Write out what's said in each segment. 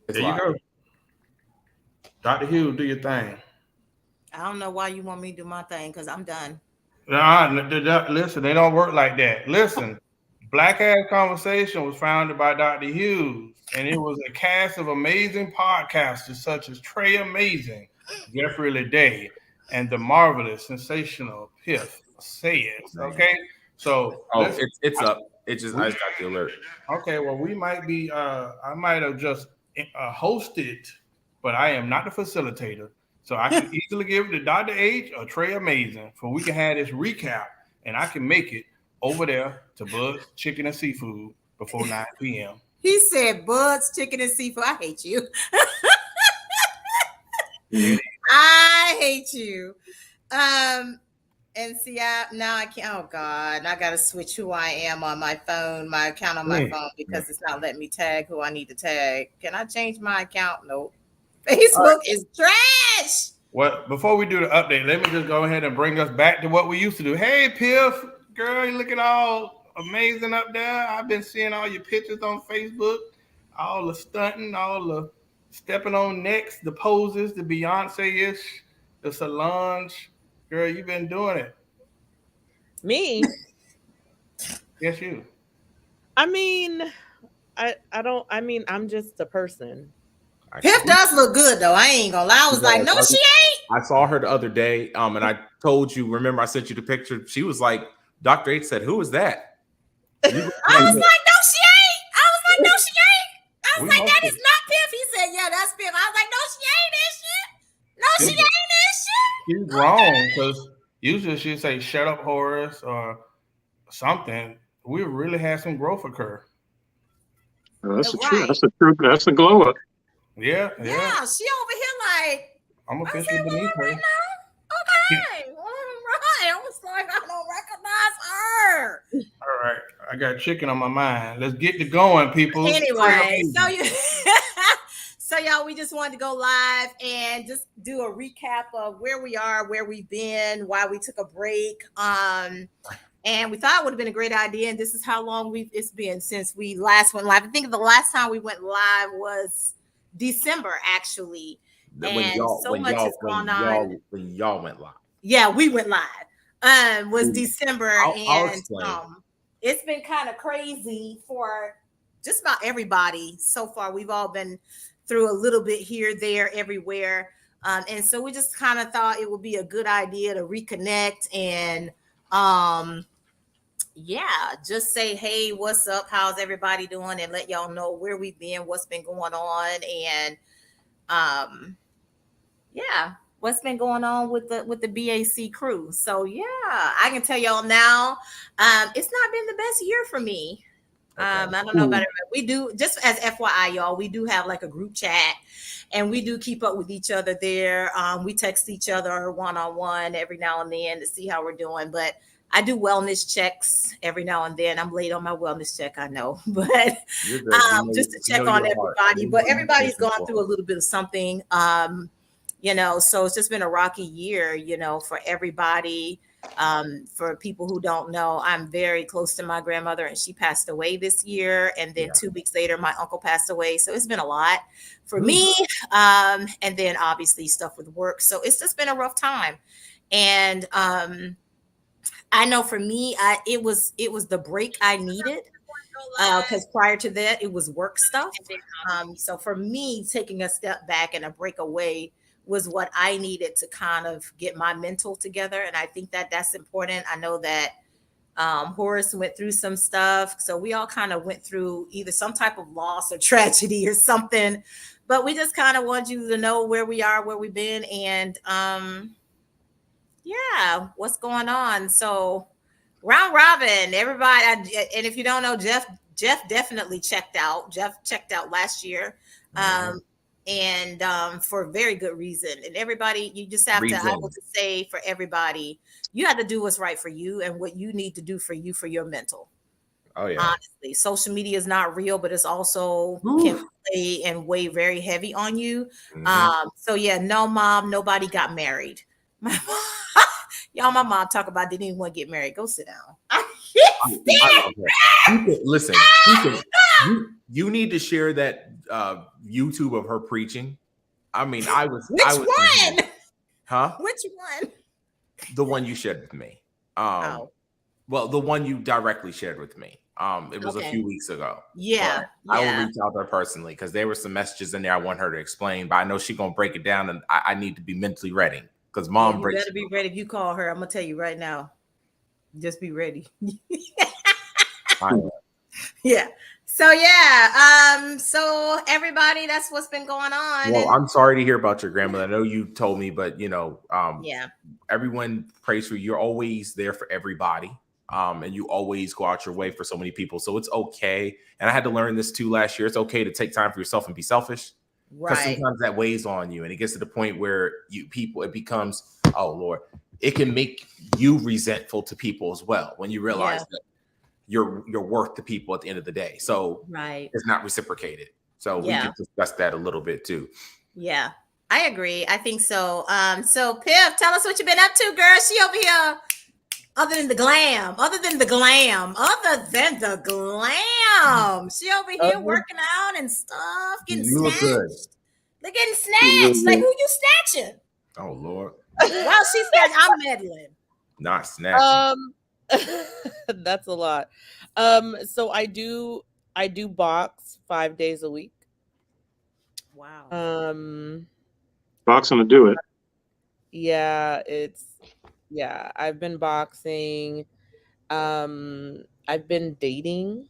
It's There you live. go. Dr. Hughes, do your thing. I don't know why you want me to do my thing because I'm done. Nah, listen, they don't work like that. Listen, Black Ass Conversation was founded by Dr. Hughes, and it was a cast of amazing podcasters such as Trey Amazing, Jeffrey Leday, and the marvelous, sensational Piff Sayers. Okay, so Oh, listen, it's I, up. It just I we just got the alert. okay. Well, we might be. I might have just hosted, but I am not the facilitator. So I can easily give it to Dr. H or Trey Amazing, for we can have this recap, and I can make it over there to Bud's Chicken and Seafood before 9 p.m. He said, Bud's Chicken and Seafood. I hate you. I hate you. And see, now I can't. Oh God, I gotta switch who I am on my phone, my account on my phone, because it's not letting me tag who I need to tag. Can I change my account? Nope. Facebook is trash. Well, before we do the update, let me just go ahead and bring us back to what we used to do. Hey, Piff, girl, you looking all amazing up there. I've been seeing all your pictures on Facebook, all the stunting, all the stepping on necks, the poses, the Beyonce-ish, the Solange. Girl, you've been doing it. Me? Yes, you. I mean, I don't. I mean, I'm just a person. Piff does look good though. I ain't gonna lie. I was like, no, she ain't. I saw her the other day, and I told you. Remember, I sent you the picture. She was like, Dr. H said, "Who is that?" I was like, no, she ain't. I was like, no, she ain't. I was like, that is not Piff. He said, yeah, that's Piff. I was like, no, she ain't this shit. No, she ain't this shit. She's wrong, because usually she'd say, "Shut up, Horace," or something. We really had some growth occur. That's a glow up. Yeah. Yeah, she over here like, I'm officially beneath her. right now? Okay. All right. I was like, I don't recognize her. All right. I got chicken on my mind. Let's get to going, people. Anyway, so y'all, we just wanted to go live and just do a recap of where we are, where we've been, why we took a break. And we thought it would have been a great idea. And this is how long it's been since we last went live. I think the last time we went live was December, actually. When y'all went live. Yeah, we went live. Was December. I'll explain. It's been kind of crazy for just about everybody so far. We've all been through a little bit here, there, everywhere. And so we just kind of thought it would be a good idea to reconnect and just say, hey, what's up? How's everybody doing? And let y'all know where we've been, what's been going on, and what's been going on with the BAC crew. So I can tell y'all now, it's not been the best year for me. Okay. I don't know about it. We do, just as FYI, y'all, we do have like a group chat, and we do keep up with each other there. We text each other one-on-one every now and then to see how we're doing, but I do wellness checks every now and then. I'm late on my wellness check, I know, but just to check on everybody. But everybody's gone through a little bit of something, so it's just been a rocky year, for everybody. For people who don't know, I'm very close to my grandmother, and she passed away this year. And then 2 weeks later, my uncle passed away. So it's been a lot for me. And then obviously stuff with work. So it's just been a rough time. And I know for me, it was the break I needed, because prior to that, it was work stuff. So for me, taking a step back and a break away was what I needed to kind of get my mental together. And I think that that's important. I know that Horace went through some stuff. So we all kind of went through either some type of loss or tragedy or something. But we just kind of want you to know where we are, where we've been, and what's going on. So round robin, everybody. And if you don't know, Jeff definitely checked out. Jeff checked out last year. And for a very good reason. And everybody, you just have to able to say for everybody, you have to do what's right for you and what you need to do for you, for your mental. Oh yeah. Honestly, social media is not real, but it's also can play and weigh very heavy on you. So no, mom, nobody got married. Y'all, my mom talk about didn't even want to get married. Go sit down. Listen, you need to share that YouTube of her preaching. I mean, I was Which one? Huh? Which one? The one you shared with me. Well, the one you directly shared with me. It was a few weeks ago. Yeah. I will reach out to her personally because there were some messages in there I want her to explain, but I know she's gonna break it down, and I need to be mentally ready because mom you better be ready. If you call her, I'm gonna tell you right now. Just be ready. Yeah. So so everybody, that's what's been going on. Well, I'm sorry to hear about your grandmother. I know you told me, but everyone prays for you. You're always there for everybody. And you always go out your way for so many people. So it's okay. And I had to learn this too last year. It's okay to take time for yourself and be selfish. Because sometimes that weighs on you. And it gets to the point where it becomes, oh Lord, it can make you resentful to people as well when you realize that you're worth to people at the end of the day. So it's not reciprocated. So we can discuss that a little bit too. Yeah, I agree. I think so. So Piff, tell us what you've been up to, girl. She over here. Other than the glam, she over here working out and stuff, getting snatched. Good. They're getting snatched. Like, who you snatching? Oh Lord. Well, she said I'm meddling. Not snatching. That's a lot. So I do box 5 days a week. Wow. Boxing to do it. Yeah, I've been boxing. I've been dating.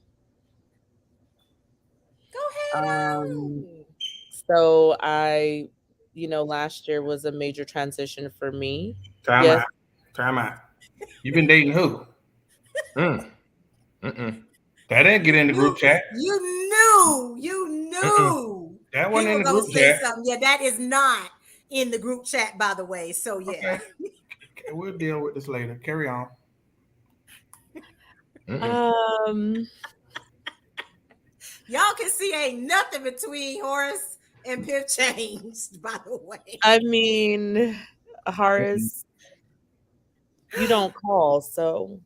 Go ahead. So last year was a major transition for me. Time out. You've been dating who? That didn't get in the group chat. You knew. That wasn't in the group chat. Yeah, that is not in the group chat, by the way. So yeah. Okay, we'll deal with this later. Carry on. Y'all can see ain't nothing between Horace and Piff changed, by the way. I mean, Horace, you don't call, so.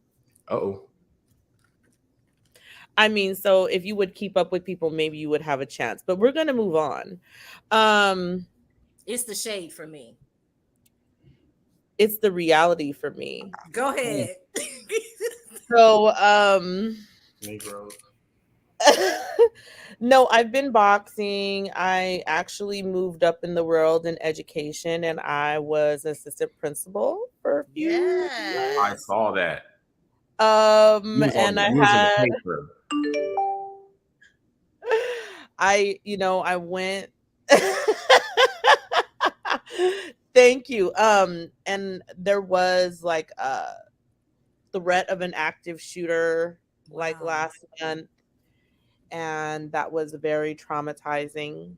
I mean, so if you would keep up with people, maybe you would have a chance. But we're gonna move on. It's the shade for me. It's the reality for me. Go ahead. So, Negroes. no, I've been boxing. I actually moved up in the world in education, and I was assistant principal for a few years. I saw that. And I went. Thank you. And there was like a threat of an active shooter like last month, and that was very traumatizing.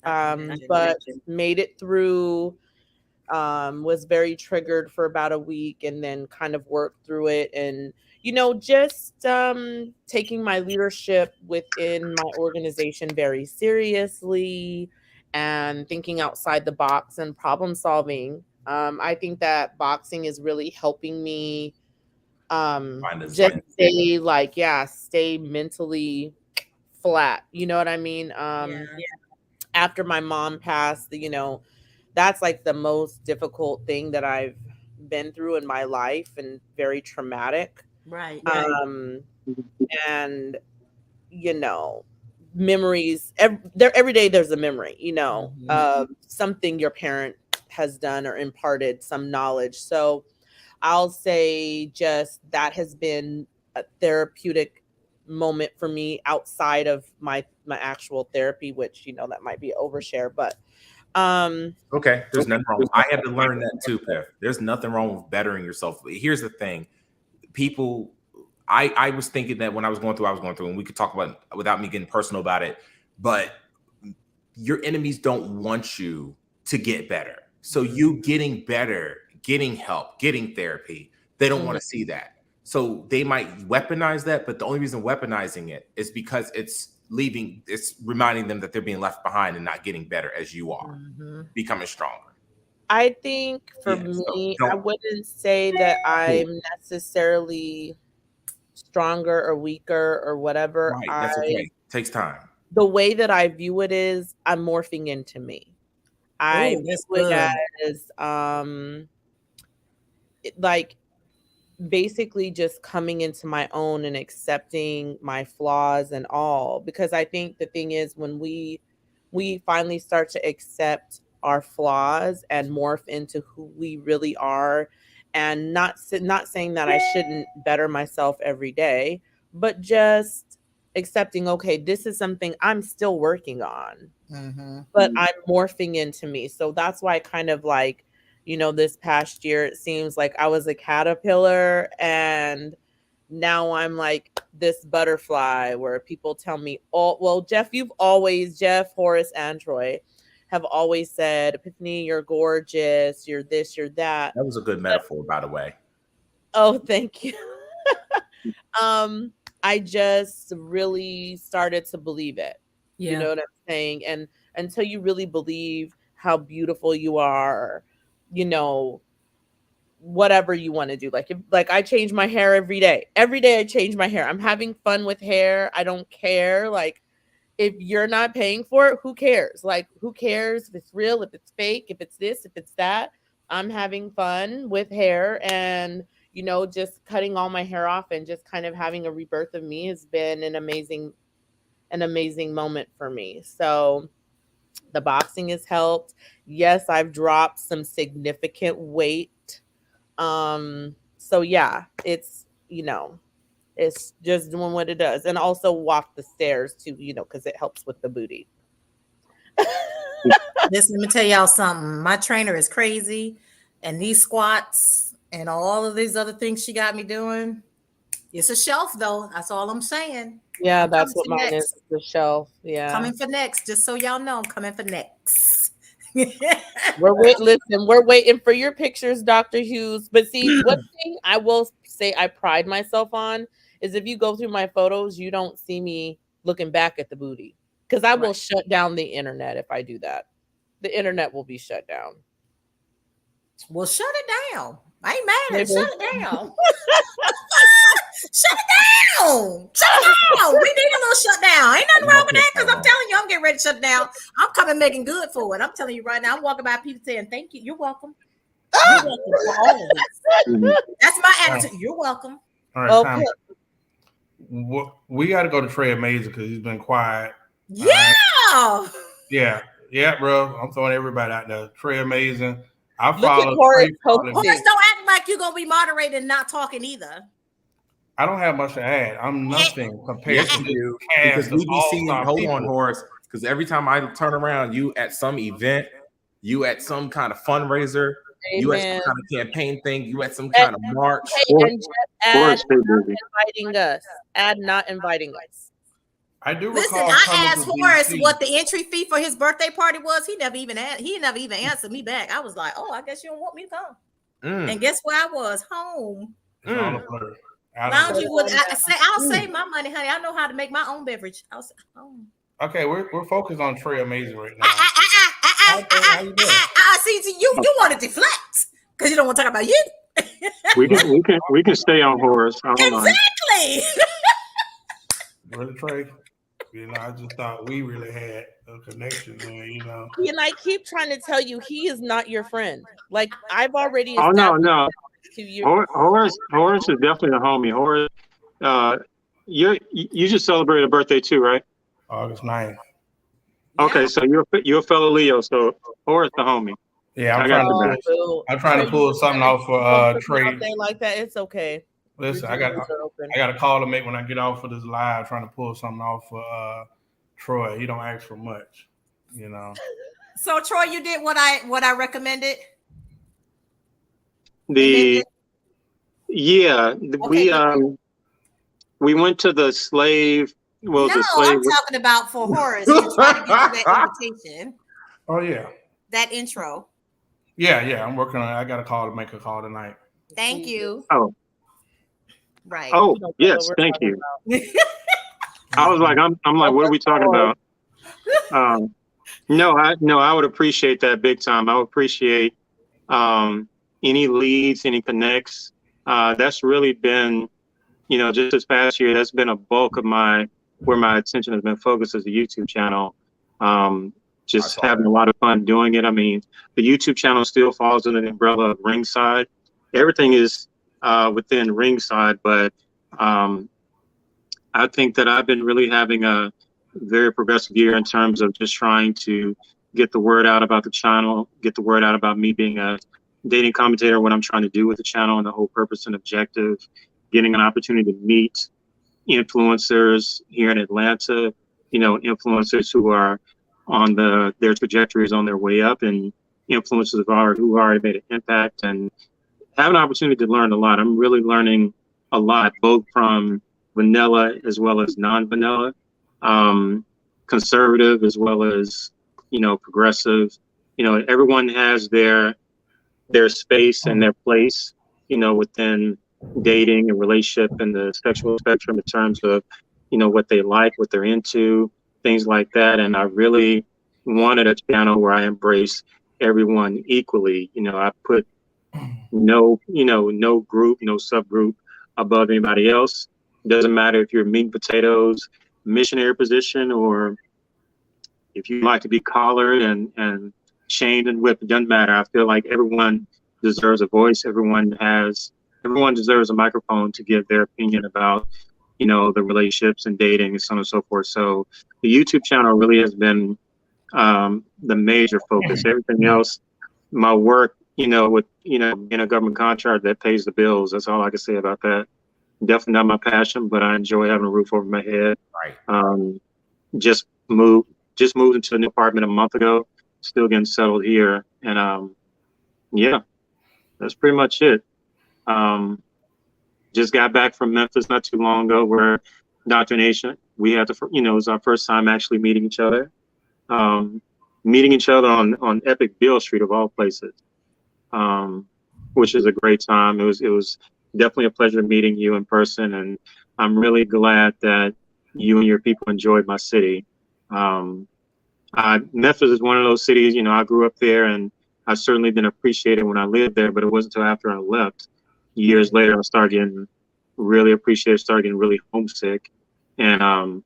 But made it through. Was very triggered for about a week, and then kind of worked through it, and just taking my leadership within my organization very seriously and thinking outside the box and problem solving. I think that boxing is really helping me just stay mentally flat. You know what I mean? After my mom passed, that's like the most difficult thing that I've been through in my life, and very traumatic. Right. And memories every day there's a memory, of something your parent has done or imparted some knowledge. So I'll say just that has been a therapeutic moment for me outside of my actual therapy, which that might be overshare, but okay, there's nothing wrong. I had to learn that too, Piff. There's nothing wrong with bettering yourself. Here's the thing. People, I was thinking that when I was going through, and we could talk about it without me getting personal about it, but your enemies don't want you to get better. So you getting better, getting help, getting therapy, they don't want to see that. So they might weaponize that, but the only reason weaponizing it is because it's reminding them that they're being left behind and not getting better as you are, becoming stronger. I think for me, I wouldn't say that I'm necessarily stronger or weaker or whatever. Right, that's okay. Takes time. the way that I view it is I'm morphing into me. I Ooh, that's view it good. as like basically just coming into my own and accepting my flaws and all, because I think the thing is when we finally start to accept our flaws and morph into who we really are, and not saying that I shouldn't better myself every day, but just accepting, okay, this is something I'm still working on, but I'm morphing into me. So that's why I kind of like, this past year, it seems like I was a caterpillar and now I'm like this butterfly where people tell me, oh, well, Jeff, Horace, and Troy have always said, Epiphany, you're gorgeous, you're this, you're that. That was a good metaphor, by the way. Oh, thank you. I just really started to believe it. Yeah. You know what I'm saying? And until you really believe how beautiful you are, whatever you want to do. Like I change my hair every day. Every day I change my hair. I'm having fun with hair. I don't care. Like, if you're not paying for it, who cares? Like, who cares if it's real, if it's fake, if it's this, if it's that? I'm having fun with hair, and just cutting all my hair off and just kind of having a rebirth of me has been an amazing moment for me. So the boxing has helped. Yes, I've dropped some significant weight. So yeah, it's just doing what it does, and also walk the stairs too, because it helps with the booty. Listen, let me tell y'all something. My trainer is crazy, and these squats and all of these other things she got me doing. It's a shelf, though. That's all I'm saying. Yeah, I'm that's coming what for mine next. is. The shelf. Yeah. Coming for next, just so y'all know, I'm coming for next. We're waiting for your pictures, Dr. Hughes. But see, one thing I will say I pride myself on is if you go through my photos, you don't see me looking back at the booty, because I will shut down the internet if I do that. The internet will be shut down. Well, shut it down. I ain't mad at it. Maybe. Shut it down. Shut it down. Shut it down. We need a little shutdown. Ain't nothing wrong with that, because I'm telling you, I'm getting ready to shut it down. I'm coming making good for it. I'm telling you right now. I'm walking by people saying, thank you. You're welcome. You're welcome for all of this. That's my attitude. You're welcome. All right, okay. We got to go to Trey Amazing because he's been quiet. Yeah. Yeah, bro. I'm throwing everybody out there. Trey Amazing. I Look follow at Horace. Horace, don't act like you're going to be moderated and not talking either. I don't have much to add. I'm nothing compared to you, because we be seeing. Hold on, Horace. Because every time I turn around, you at some event, you at some kind of fundraiser, you at some kind of campaign thing, you at some kind of march. And Jeff, add not inviting us. I do. Listen, I asked Horace what the entry fee for his birthday party was. He never even answered me back. I was like, oh, I guess you don't want me to come. And guess where I was? Home. Lounging with. I'll save my money, honey. I know how to make my own beverage. I'll say, Okay, we're focused on Trey Amazing right now. See, you want to deflect because you don't want to talk about you. we can stay on Horace. Exactly. Really, Trey? I just thought we really had a connection there, And I keep trying to tell you, he is not your friend. Like, I've already. Oh no. Horace is definitely a homie. Horace, you just celebrated a birthday too, right? August 9th. Okay, so you're a fellow Leo, so Horace the homie. Yeah, I'm trying to pull something off for Trey. Like that, it's okay. Listen, I got a call to make when I get off of this live, trying to pull something off for Troy. He don't ask for much, So Troy, you did what I recommended. We went to the slave. Well, no, the slave. I'm talking about for Horace. You're trying to get you that invitation. Oh yeah. That intro. Yeah. I'm working on it. I got a call to make a call tonight. Thank you. Oh. Right. Oh yes, thank you. I was like, I'm like, what are we talking about? No, I would appreciate that big time. I would appreciate any leads, any connects. That's really been, just this past year, that's been a bulk of my where my attention has been focused is the YouTube channel. Just saw having that. a lot of fun doing it. I mean, the YouTube channel still falls under the umbrella of Ringside. Everything is within Ringside, but I think that I've been really having a very progressive year in terms of just trying to get the word out about the channel, get the word out about me being a dating commentator, what I'm trying to do with the channel and the whole purpose and objective, getting an opportunity to meet influencers here in Atlanta, you know, influencers who are on their trajectories on their way up, and influencers who already made an impact, and have an opportunity to learn a lot. I'm really learning a lot, both from vanilla as well as non-vanilla, conservative as well as, you know, progressive. You know, everyone has their space and their place, you know, within dating and relationship and the sexual spectrum in terms of, you know, what they like, what they're into, things like that. And I really wanted a channel where I embrace everyone equally. You know, I put no group, no subgroup above anybody else. Doesn't matter if you're meat and potatoes, missionary position, or if you like to be collared and chained and whipped. It doesn't matter. I feel like everyone deserves a voice. Everyone deserves a microphone to give their opinion about, you know, the relationships and dating and so on and so forth. So the YouTube channel really has been the major focus. Everything else, my work, you know, with, you know, being a government contractor, that pays the bills. That's all I can say about that. Definitely not my passion, but I enjoy having a roof over my head. Right. Just moved into a new apartment a month ago. Still getting settled here, and yeah, that's pretty much it. Just got back from Memphis not too long ago, where indoctrination. We had to, you know, it was our first time actually meeting each other. Meeting each other on Epic Bill Street of all places, which is a great time. It was definitely a pleasure meeting you in person, and I'm really glad that you and your people enjoyed my city. Memphis is one of those cities, you know, I grew up there, and I certainly didn't appreciate it when I lived there, but it wasn't until after I left, years later, I started getting really appreciative, started getting really homesick, and,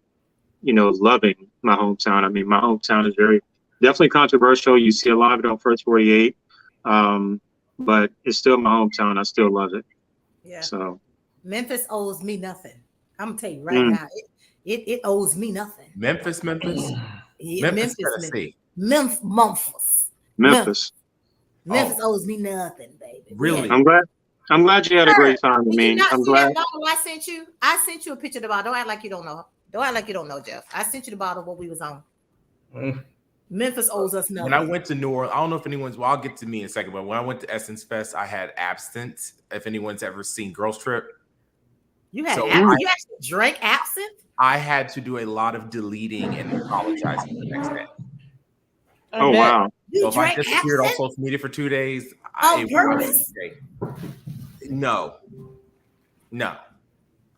you know, loving my hometown. I mean, my hometown is definitely controversial. You see a lot of it on First 48, but it's still my hometown. I still love it. Yeah. So Memphis owes me nothing. I'm gonna tell you right now, it owes me nothing. Memphis. Yeah, Memphis, Tennessee. Memphis owes me nothing, baby. Really? Yeah. I'm glad you had a great time. I mean, I'm glad. That bottle I sent you? I sent you a picture of the bottle. Don't act like you don't know. Don't act like you don't know, Jeff. I sent you the bottle of what we was on. Memphis owes us nothing. When I went to New Orleans, I don't know if anyone's, well, I'll get to me in a second, but when I went to Essence Fest, I had absinthe. If anyone's ever seen Girls Trip. You had you actually drank absinthe? I had to do a lot of deleting and apologizing the next day. Oh, wow. So if I disappeared on social media for 2 days, on purpose? No,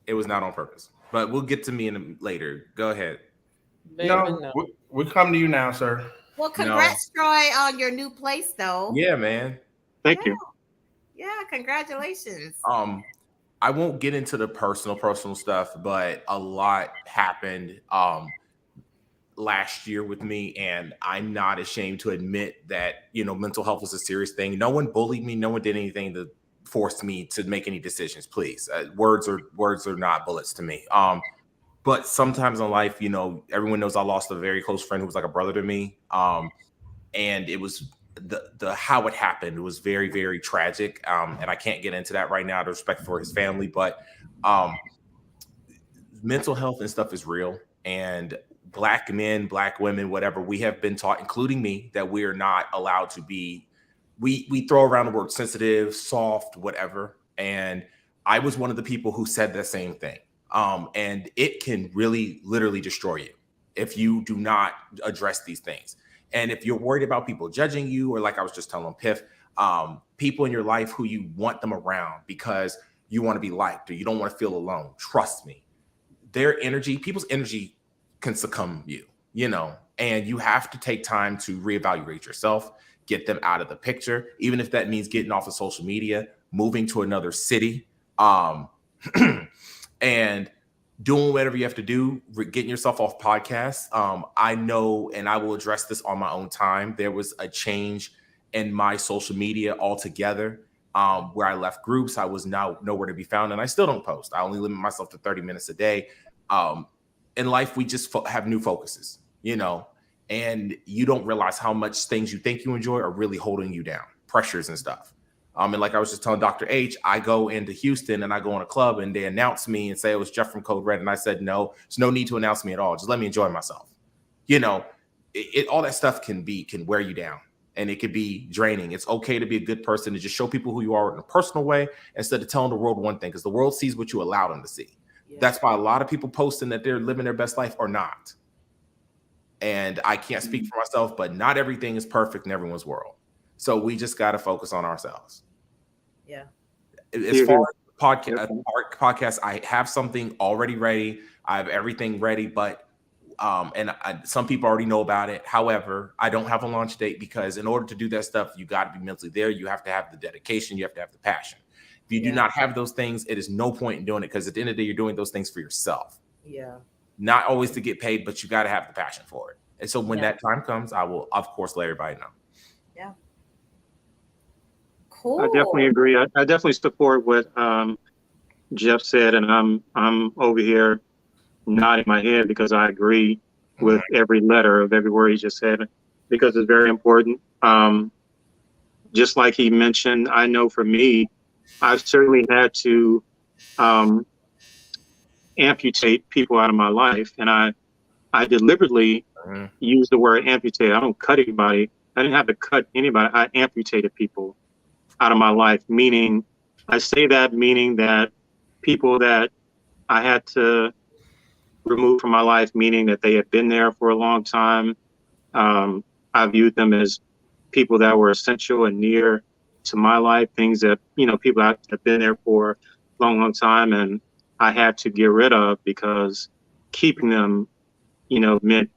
it was not on purpose. But we'll get to me later. Go ahead. No, we come to you now, sir. Well, congrats, Troy, on your new place, though. Yeah, man. Thank you. Yeah, congratulations. I won't get into the personal stuff, but a lot happened last year with me, and I'm not ashamed to admit that, you know, mental health was a serious thing. No one bullied me. No one did anything to force me to make any decisions. Please, words are not bullets to me. But sometimes in life, you know, everyone knows I lost a very close friend who was like a brother to me. And it was the how it happened was very, very tragic. And I can't get into that right now out of respect for his family, but mental health and stuff is real. And Black men, Black women, whatever, we have been taught, including me, that we are not allowed to be, we throw around the word sensitive, soft, whatever. And I was one of the people who said the same thing. And it can really literally destroy you if you do not address these things. And if you're worried about people judging you, or like I was just telling Piff, people in your life who you want them around because you want to be liked or you don't want to feel alone, trust me, people's energy can succumb you, you know, and you have to take time to reevaluate yourself, get them out of the picture, even if that means getting off of social media, moving to another city. And doing whatever you have to do, getting yourself off podcasts. I know, and I will address this on my own time. There was a change in my social media altogether, where I left groups. I was now nowhere to be found, and I still don't post. I only limit myself to 30 minutes a day. In life, we just have new focuses, and you don't realize how much things you think you enjoy are really holding you down, pressures and stuff. And like I was just telling Dr. H, I go into Houston and I go in a club and they announce me and say it was Jeff from Code Red. And I said, no, there's no need to announce me at all. Just let me enjoy myself. All that stuff can wear you down, and it could be draining. It's okay to be a good person, to just show people who you are in a personal way instead of telling the world one thing, because the world sees what you allow them to see. Yeah. That's why a lot of people posting that they're living their best life are not. And I can't speak for myself, but not everything is perfect in everyone's world. So we just got to focus on ourselves. Yeah. As far as podcast, I have something already ready. I have everything ready, but some people already know about it. However, I don't have a launch date, because in order to do that stuff, you got to be mentally there. You have to have the dedication. You have to have the passion. If you do not have those things, it is no point in doing it, because at the end of the day, you're doing those things for yourself. Yeah. Not always to get paid, but you got to have the passion for it. And so when that time comes, I will, of course, let everybody know. Yeah. Cool. I definitely agree. I definitely support what Jeff said, and I'm over here nodding my head because I agree with every letter of every word he just said, because it's very important. Just like he mentioned, I know for me, I've certainly had to amputate people out of my life, and I deliberately use the word amputate. I don't cut anybody. I didn't have to cut anybody. I amputated people out of my life, meaning that people that I had to remove from my life, meaning that they had been there for a long time. I viewed them as people that were essential and near to my life, things that, people that have been there for a long, long time, and I had to get rid of, because keeping them, meant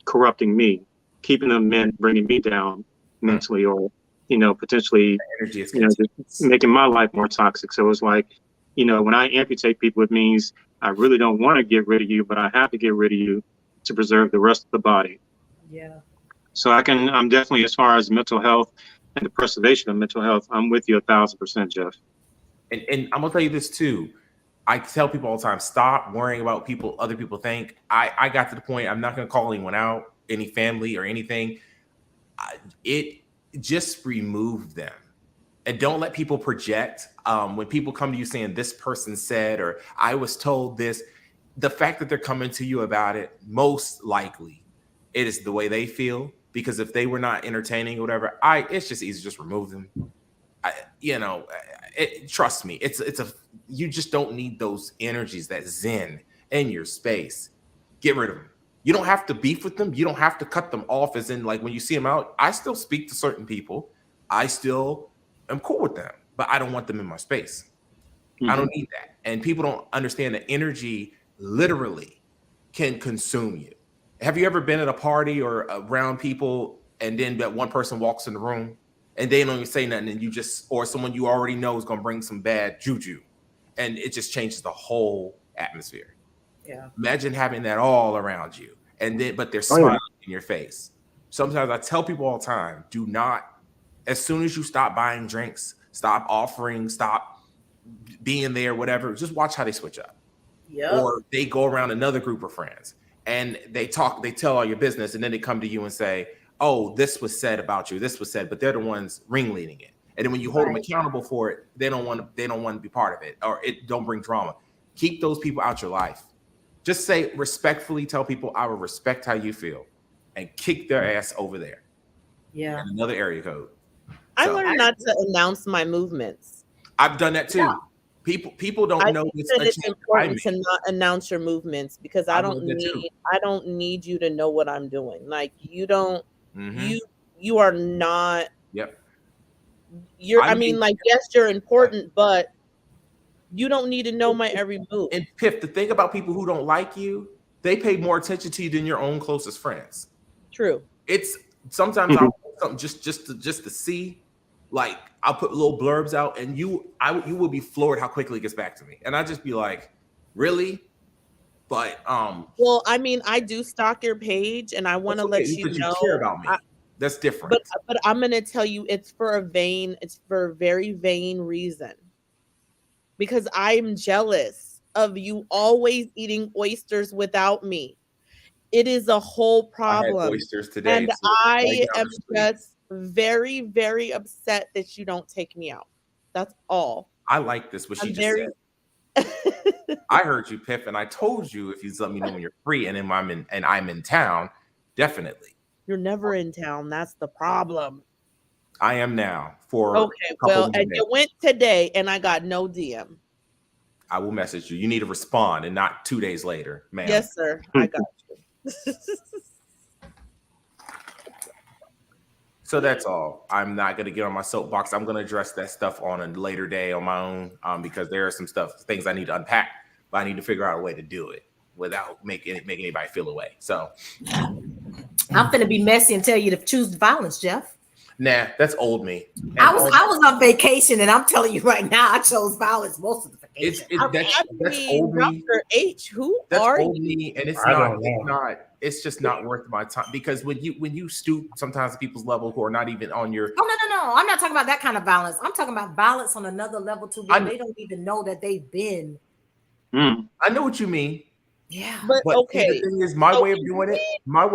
corrupting me. Keeping them meant bringing me down mentally, or, potentially, just making my life more toxic. So it's like, when I amputate people, it means I really don't want to get rid of you, but I have to get rid of you to preserve the rest of the body. Yeah. So I'm definitely, as far as mental health and the preservation of mental health, I'm with you 1,000%, Jeff. And I'm gonna tell you this too. I tell people all the time, stop worrying about other people think. I got to the point, I'm not gonna call anyone out, any family or anything. Just remove them. And don't let people project. When people come to you saying this person said, or I was told this, the fact that they're coming to you about it, most likely it is the way they feel. Because if they were not entertaining or whatever, it's just easy to just remove them. Trust me, you just don't need those energies, that zen in your space. Get rid of them. You don't have to beef with them. You don't have to cut them off, as in, like, when you see them out. I still speak to certain people. I still am cool with them, but I don't want them in my space. I don't need that. And people don't understand that energy literally can consume you. Have you ever been at a party or around people, and then that one person walks in the room and they don't even say nothing, and or someone you already know is going to bring some bad juju, and it just changes the whole atmosphere. Yeah. Imagine having that all around you, but they're smiling in your face. Sometimes I tell people all the time, do not, as soon as you stop buying drinks, stop offering, stop being there, whatever, just watch how they switch up. Yep. Or they go around another group of friends and they tell all your business, and then they come to you and say, oh, this was said about you, this was said, but they're the ones ringleading it. And then when you hold them accountable for it, they don't want to be part of it, or it don't bring drama. Keep those people out your life. Just say, respectfully tell people, I will respect how you feel, and kick their ass over there. Yeah. And another area code. I learned not to announce my movements. I've done that too. Yeah. People don't know it's important to not announce your movements, because I don't need you to know what I'm doing. Like, you don't you are not. Yep. Yes, you're important, but you don't need to know my every move. And Piff, the thing about people who don't like you, they pay more attention to you than your own closest friends. True. It's sometimes I'll put something just to see. Like, I'll put little blurbs out, and you will be floored how quickly it gets back to me. And I just be like, really? But well, I mean, I do stalk your page, and I want to let you because know you care about me. That's different. But I'm gonna tell you, it's for a very vain reason. Because I'm jealous of you always eating oysters without me. It is a whole problem. I had oysters today, and I am just very, very upset that you don't take me out. That's all. I like this. What she just said. I heard you, Piff, and I told you if you let me know when you're free and I'm in town, definitely. You're never in town. That's the problem. I am now for okay. Well, and you went today, and I got no DM. I will message you. You need to respond, and not 2 days later, ma'am. Yes, sir. I got you. So that's all. I'm not going to get on my soapbox. I'm going to address that stuff on a later day on my own because there are some things I need to unpack, but I need to figure out a way to do it without making anybody feel away. So I'm going to be messy and tell you to choose violence, Jeff. Nah, that's old me. I was on vacation, and I'm telling you right now, I chose violence most of the vacation. That's old me. Dr. H, who that's are old you? Me, and it's just not worth my time because when you stoop sometimes to people's level who are not even on your. Oh no! I'm not talking about that kind of violence. I'm talking about violence on another level too, where they don't even know that they've been. I know what you mean. Yeah, but okay. The thing is, my way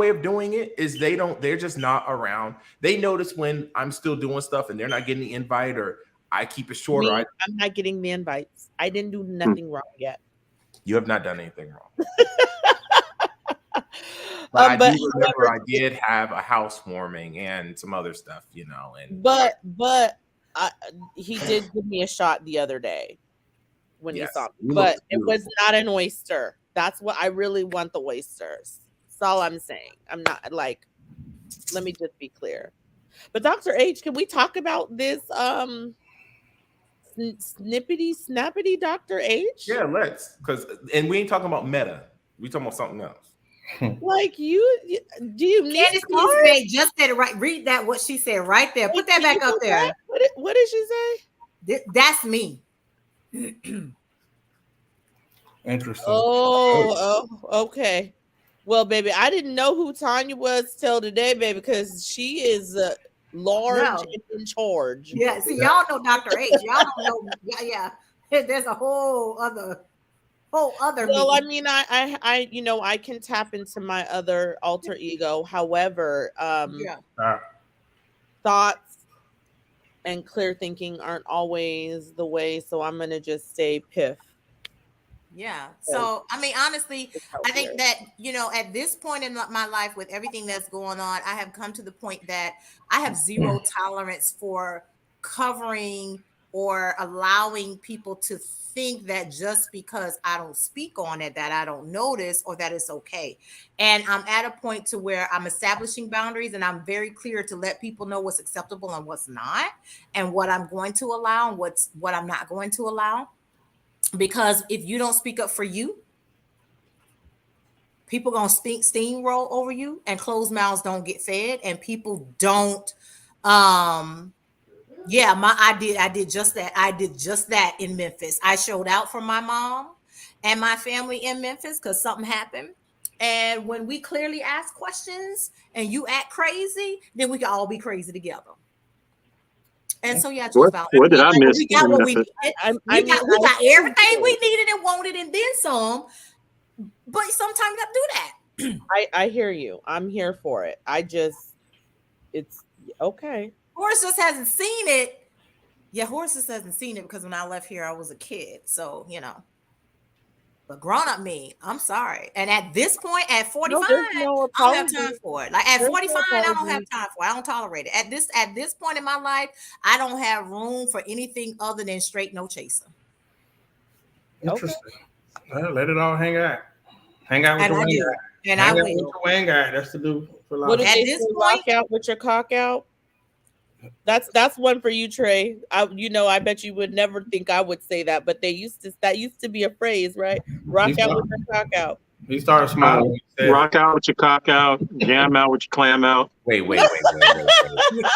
of doing it is they're just not around. They notice when I'm still doing stuff and they're not getting the invite, or I keep it short. I'm not getting the invites. I didn't do nothing wrong yet. You have not done anything wrong. But I do remember I did have a housewarming and some other stuff, and but he did give me a shot the other day when he saw me. But it was not an oyster. That's what I really want, the oysters. That's all I'm saying. I'm not like, let me just be clear. But Dr. H, can we talk about this snappity Dr. H? Yeah, let's. And we ain't talking about meta. We talking about something else. Like do you Candace just said it right. Read that what she said right there. Put that back up there. What did she say? That's me. Interesting. Oh, okay. Well, baby, I didn't know who Tanya was till today, baby, because she is large and in charge. Yeah, see, y'all know Dr. H. Y'all don't know. Yeah. There's a whole other. Well, I mean, I can tap into my other alter ego. However, thoughts and clear thinking aren't always the way. So I'm gonna just say Piff. Yeah. So, I mean, honestly, I think that, at this point in my life with everything that's going on, I have come to the point that I have zero tolerance for covering or allowing people to think that just because I don't speak on it, that I don't notice or that it's okay. And I'm at a point to where I'm establishing boundaries, and I'm very clear to let people know what's acceptable and what's not, and what I'm going to allow and what I'm not going to allow. Because if you don't speak up for you, people gonna steamroll over you, and closed mouths don't get fed, and people don't. I did just that. I did just that in Memphis. I showed out for my mom and my family in Memphis because something happened. And when we clearly ask questions and you act crazy, then we can all be crazy together. And so what did I miss? We got what we needed. We got everything we needed and wanted, and then some. But sometimes you got to do that. I hear you. I'm here for it. It's okay. Horace just hasn't seen it. Yeah, Horace just hasn't seen it because when I left here, I was a kid. So, But grown up me, I'm sorry. And at this point, at 45, I don't have time for it. Like at 45, I don't have time for it. I don't tolerate it. At this point in my life, I don't have room for anything other than straight no chaser. Interesting. Well, let it all hang out. Hang out with the wing guy. And I will. With the wing guy. That's the new philosophy. At this point, rock out with your cock out. That's one for you, Trey. I bet you would never think I would say that, but that used to be a phrase, right? Rock out with your cock out. He started smiling. Rock out with your cock out, jam out with your clam out. Wait.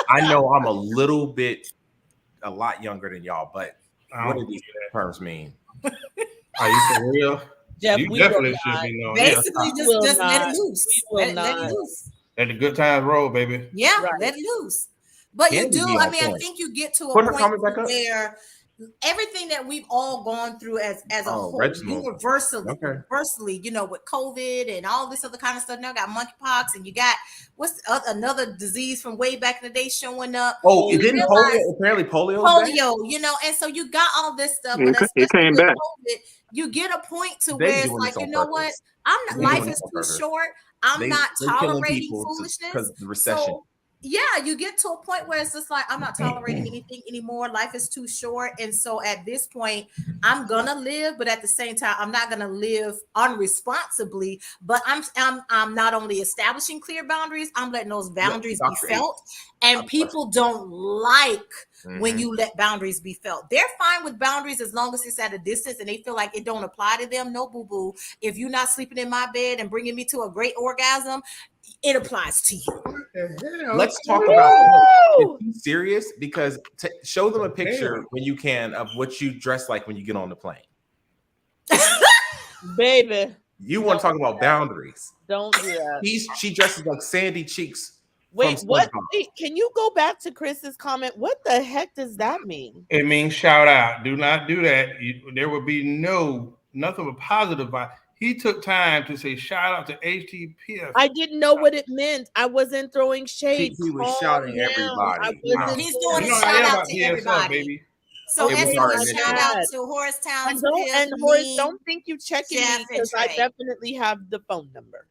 I know I'm a lot younger than y'all, but what do these terms mean? Are you for real? Jeff, You we will definitely should not. be knowing. Basically, We will just let not. it loose. We will Let it not. loose. Let the good times roll, baby. Yeah, Right. let it loose. But you Candy do. be I on mean, I point. think you get to a Put her point comment back up. where everything that we've all gone through as a Oh, whole, Reginald. universally, Okay. you know, with COVID and all this other kind of stuff. Now got monkeypox, and you got another disease from way back in the day showing up. Oh, You it didn't realize- polio. Apparently, polio. Back? polio, you know, and so you got all this stuff, It but it came especially with back. COVID, you get a point to They where it's doing like, this you on know what, purpose. I'm not, They life doing is it on too purpose. short. I'm not They're killing tolerating people foolishness because the recession. So yeah, you get to a point where it's just like, I'm not tolerating anything anymore. Life is too short. And so at this point, I'm gonna live, but at the same time, I'm not gonna live unresponsibly. But I'm not only establishing clear boundaries, I'm letting those boundaries be felt. And people don't like when you let boundaries be felt. They're fine with boundaries as long as it's at a distance and they feel like it don't apply to them. No, boo-boo. If you're not sleeping in my bed and bringing me to a great orgasm, it applies to you. Let's talk about is he serious, because show them a picture when you can of what you dress like when you get on the plane. Baby, you want to talk about boundaries. Don't do that. She dresses like Sandy Cheeks. Wait, what? Wait, can you go back to Chris's comment? What the heck does that mean? It means shout out. Do not do that. There will be nothing but positive vibe. He took time to say shout out to HTPF. I didn't know what it meant. I wasn't throwing shade. He was shouting everybody. He's doing a shout out to everybody. Baby. So as a shout out to Horace Towns. And Horace, don't think you checking me because I definitely have the phone number.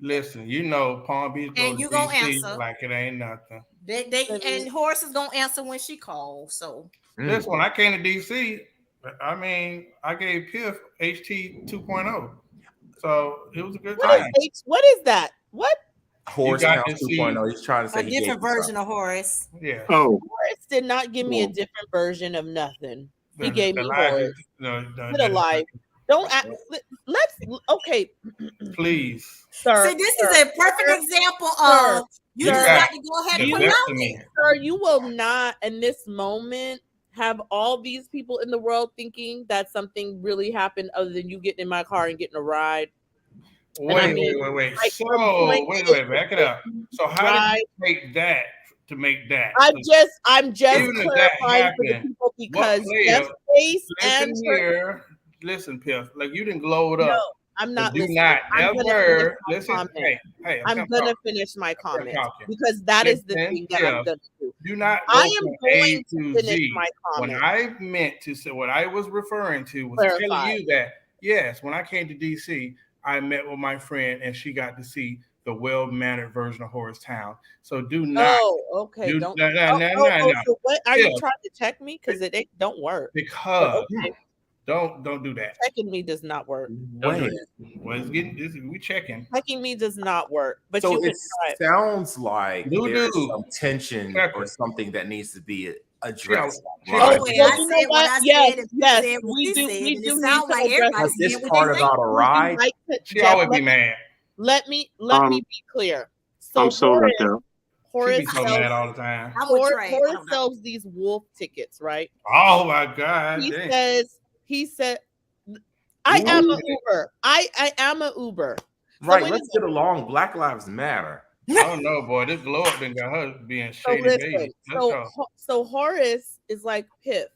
Listen, you know Palm Beach and you gonna answer like it ain't nothing. And Horace is gonna answer when she calls. So listen, when I came to DC, I mean, I gave Piff HT 2.0. So it was a good time. What is that? What? Horace Towns 2.0. He's trying to say a different version of Horace. Yeah. Oh. Horace did not give me a different version of nothing. He gave me Horace. Get a life. Don't act, okay. Please. Sir. See, this is a perfect example of you just got to go ahead and put it out there. Sir, you will not in this moment have all these people in the world thinking that something really happened other than you getting in my car and getting a ride. Wait. Like, so wait, back it up. So how did you make that to make that? I'm just clarifying for the people because Jeff's face answered. Listen, Piff, like you didn't glow it up. No, I'm not listening. Do not ever listen. Hey, I'm gonna finish my comment because that is the thing that I'm gonna do. Do not. I am going to finish my comment. When I meant to say, what I was referring to was telling you that yes, when I came to DC, I met with my friend and she got to see the well-mannered version of Horace Town. So do not. Oh, okay. No. So what are you trying to check me? Because it don't work. Because. Don't do that. Checking me does not work. Well, we checking. Checking me does not work. But so you can it sounds like there's some tension or something that needs to be addressed. Yes, we do sound like everybody. This part about a ride. She always be mad. Let me be clear. So I'm so right there. Horace be so mad all the time. Horace sells these wolf tickets, right? Oh my God! He said, I am an Uber. I am an Uber. Right, so let's get along. Black Lives Matter. I don't know, boy. This glow up done got her being shady. So Horace is like, Piff,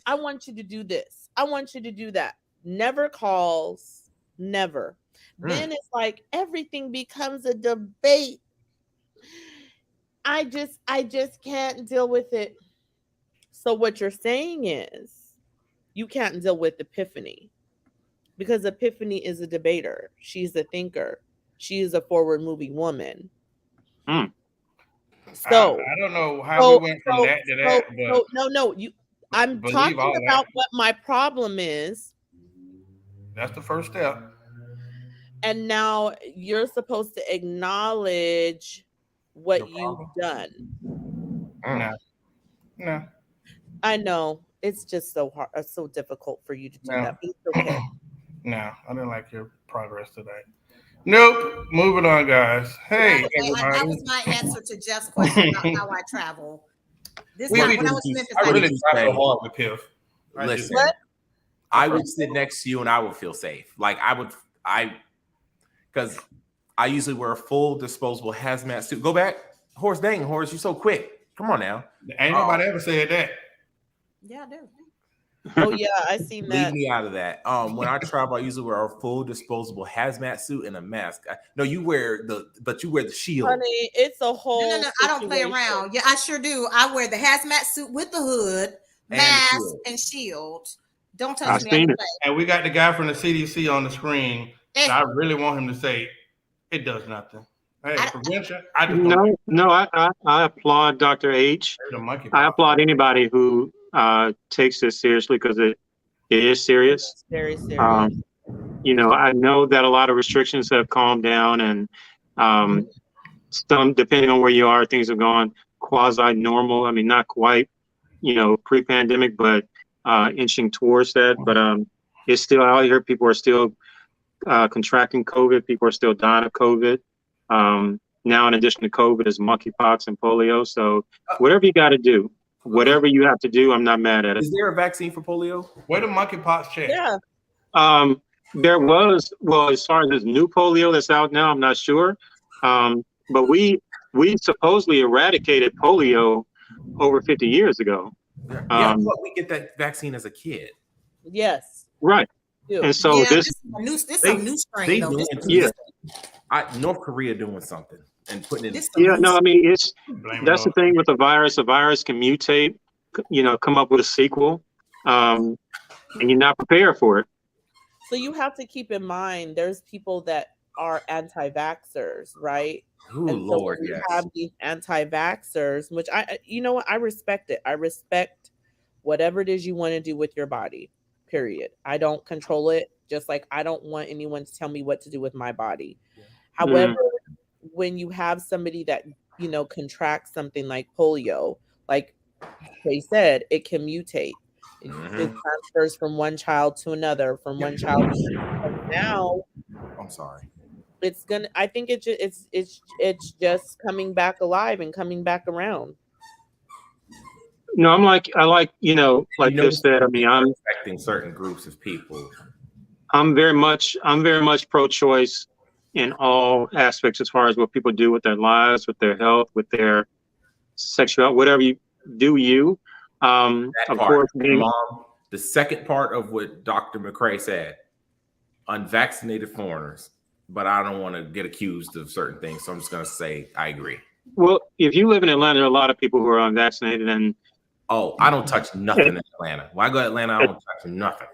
I want you to do this. I want you to do that. Never calls, never. Then it's like everything becomes a debate. I just can't deal with it. So what you're saying is, you can't deal with Epiphany because Epiphany is a debater. She's a thinker. She is a forward-moving woman. So I don't know how we went from that to that. But no. I'm talking about what my problem is. That's the first step. And now you're supposed to acknowledge what you've done. No. I know. It's just so hard. It's so difficult for you to do that. But it's okay. No, I didn't like your progress today. Nope. Moving on, guys. Hey, everybody. That was my answer to Jeff's question about how I travel. This time when I was in Memphis, I really tried so hard with Piff. Listen, I would sit next to you and I would feel safe. Like because I usually wear a full disposable hazmat suit. Go back, Horace. Dang, Horace, you're so quick. Come on now. Ain't nobody ever said that. Yeah, I do. Oh yeah, I seen that. Leave me out of that. When I travel, I usually wear a full disposable hazmat suit and a mask. You wear the shield. Honey, it's a whole. No, I don't play around. Yeah, I sure do. I wear the hazmat suit with the hood, mask, and shield. Don't touch me. And we got the guy from the CDC on the screen. And I really want him to say it does nothing. Hey, prevention. I applaud Dr. H. I applaud anybody who takes this seriously because it is serious. It's very serious. I know that a lot of restrictions have calmed down, and some, depending on where you are, things have gone quasi-normal. I mean, not quite, pre-pandemic, but inching towards that. But it's still out here. People are still contracting COVID. People are still dying of COVID. Now, in addition to COVID, is monkeypox and polio. So whatever you got to do, whatever you have to do, I'm not mad at it. Is there a vaccine for polio? Where the monkeypox check? Yeah. There was, as far as this new polio that's out now, I'm not sure. But we supposedly eradicated polio over 50 years ago. Yeah, but we get that vaccine as a kid. Yes. Right. And so this is a new strain. North Korea doing something and putting it. I mean, that's the thing with the virus. A virus can mutate, come up with a sequel, and you're not prepared for it. So you have to keep in mind, there's people that are anti-vaxxers, right? Oh, Lord, yes. You have these anti-vaxxers, which I respect it. I respect whatever it is you want to do with your body. Period. I don't control it, just like I don't want anyone to tell me what to do with my body. Yeah. However, when you have somebody that, contracts something like polio, like they said, it can mutate. It transfers from one child to another, from one child to another. Now, I'm sorry. I think it's just coming back alive and coming back around. No, I like Biff said. I mean, I'm affecting certain groups of people. I'm very much pro-choice in all aspects, as far as what people do with their lives, with their health, with their sexuality, whatever you do. Of course, Mom, the second part of what Dr. McCrae said, unvaccinated foreigners, but I don't want to get accused of certain things, so I'm just going to say I agree. Well, if you live in Atlanta, there are a lot of people who are unvaccinated, and I don't touch nothing in Atlanta. When I go to Atlanta, I don't touch nothing.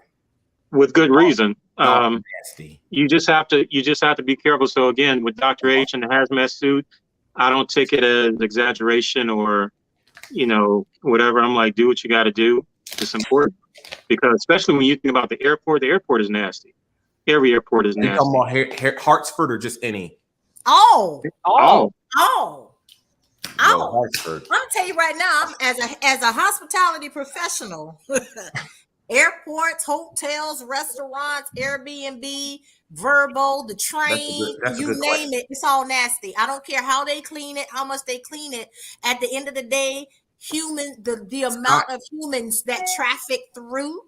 With good reason. Nasty. You just have to be careful. So again, with Dr. H and the hazmat suit, I don't take it as exaggeration or, whatever. I'm like, do what you got to do. It's important because especially when you think about the airport is nasty. Every airport is nasty. You talking about Hartsford or just any? Hartsford. I'm gonna tell you right now, as a hospitality professional, airports, hotels, restaurants, Airbnb, Verbo, the train, you name it, it's all nasty. I don't care how they clean it, how much they clean it. At the end of the day, the amount of humans that traffic through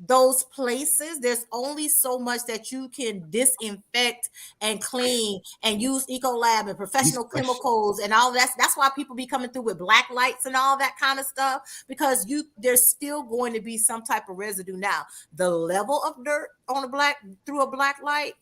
those places, there's only so much that you can disinfect and clean and use Ecolab and professional chemicals and all that. That's why people be coming through with black lights and all that kind of stuff, because there's still going to be some type of residue. Now, the level of dirt on through a black light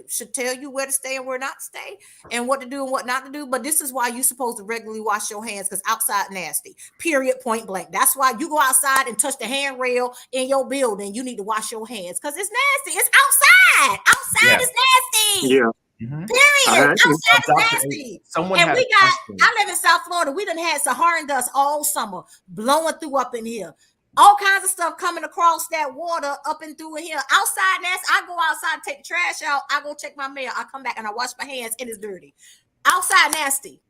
should tell you where to stay and where not to stay and what to do and what not to do. But this is why you're supposed to regularly wash your hands, because outside nasty, period, point blank. That's why you go outside and touch the handrail in your building. You need to wash your hands because it's nasty. It's outside. Outside is nasty. Yeah. Mm-hmm. Period. Outside is nasty. I live in South Florida. We done had Saharan dust all summer blowing through up in here. All kinds of stuff coming across that water up and through here. Outside nasty. I go outside, take the trash out. I go check my mail. I come back and I wash my hands. It is dirty. Outside nasty.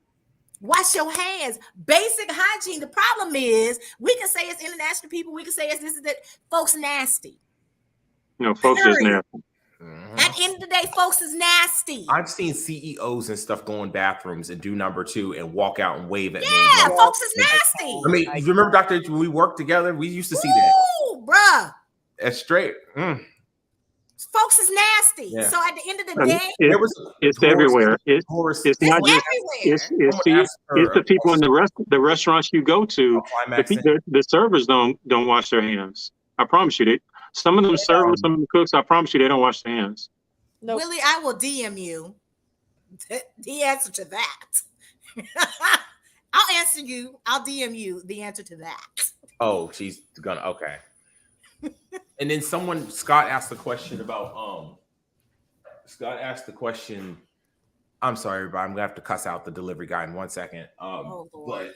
Wash your hands. Basic hygiene. The problem is we can say it's international people. We can say it's this and that. Folks nasty. No, folks is nasty. At the end of the day, folks is nasty. I've seen CEOs and stuff go in bathrooms and do number 2 and walk out and wave at me. Yeah, folks is nasty. I mean, you remember, Dr. H, when we worked together, we used to see that. Bruh. That's straight. Folks is nasty. Yeah. So at the end of the I mean, day, it's everywhere. It's not just everywhere. it's the people in the restaurants you go to. The servers don't wash their hands. I promise you, some of them servers, some of the cooks. I promise you, they don't wash their hands. Nope. Willie, I will DM you the answer to that. I'll answer you. I'll DM you the answer to that. Oh, she's gonna okay. And then Scott asked the question about Scott asked the question. I'm sorry, everybody. I'm gonna have to cuss out the delivery guy in 1 second. But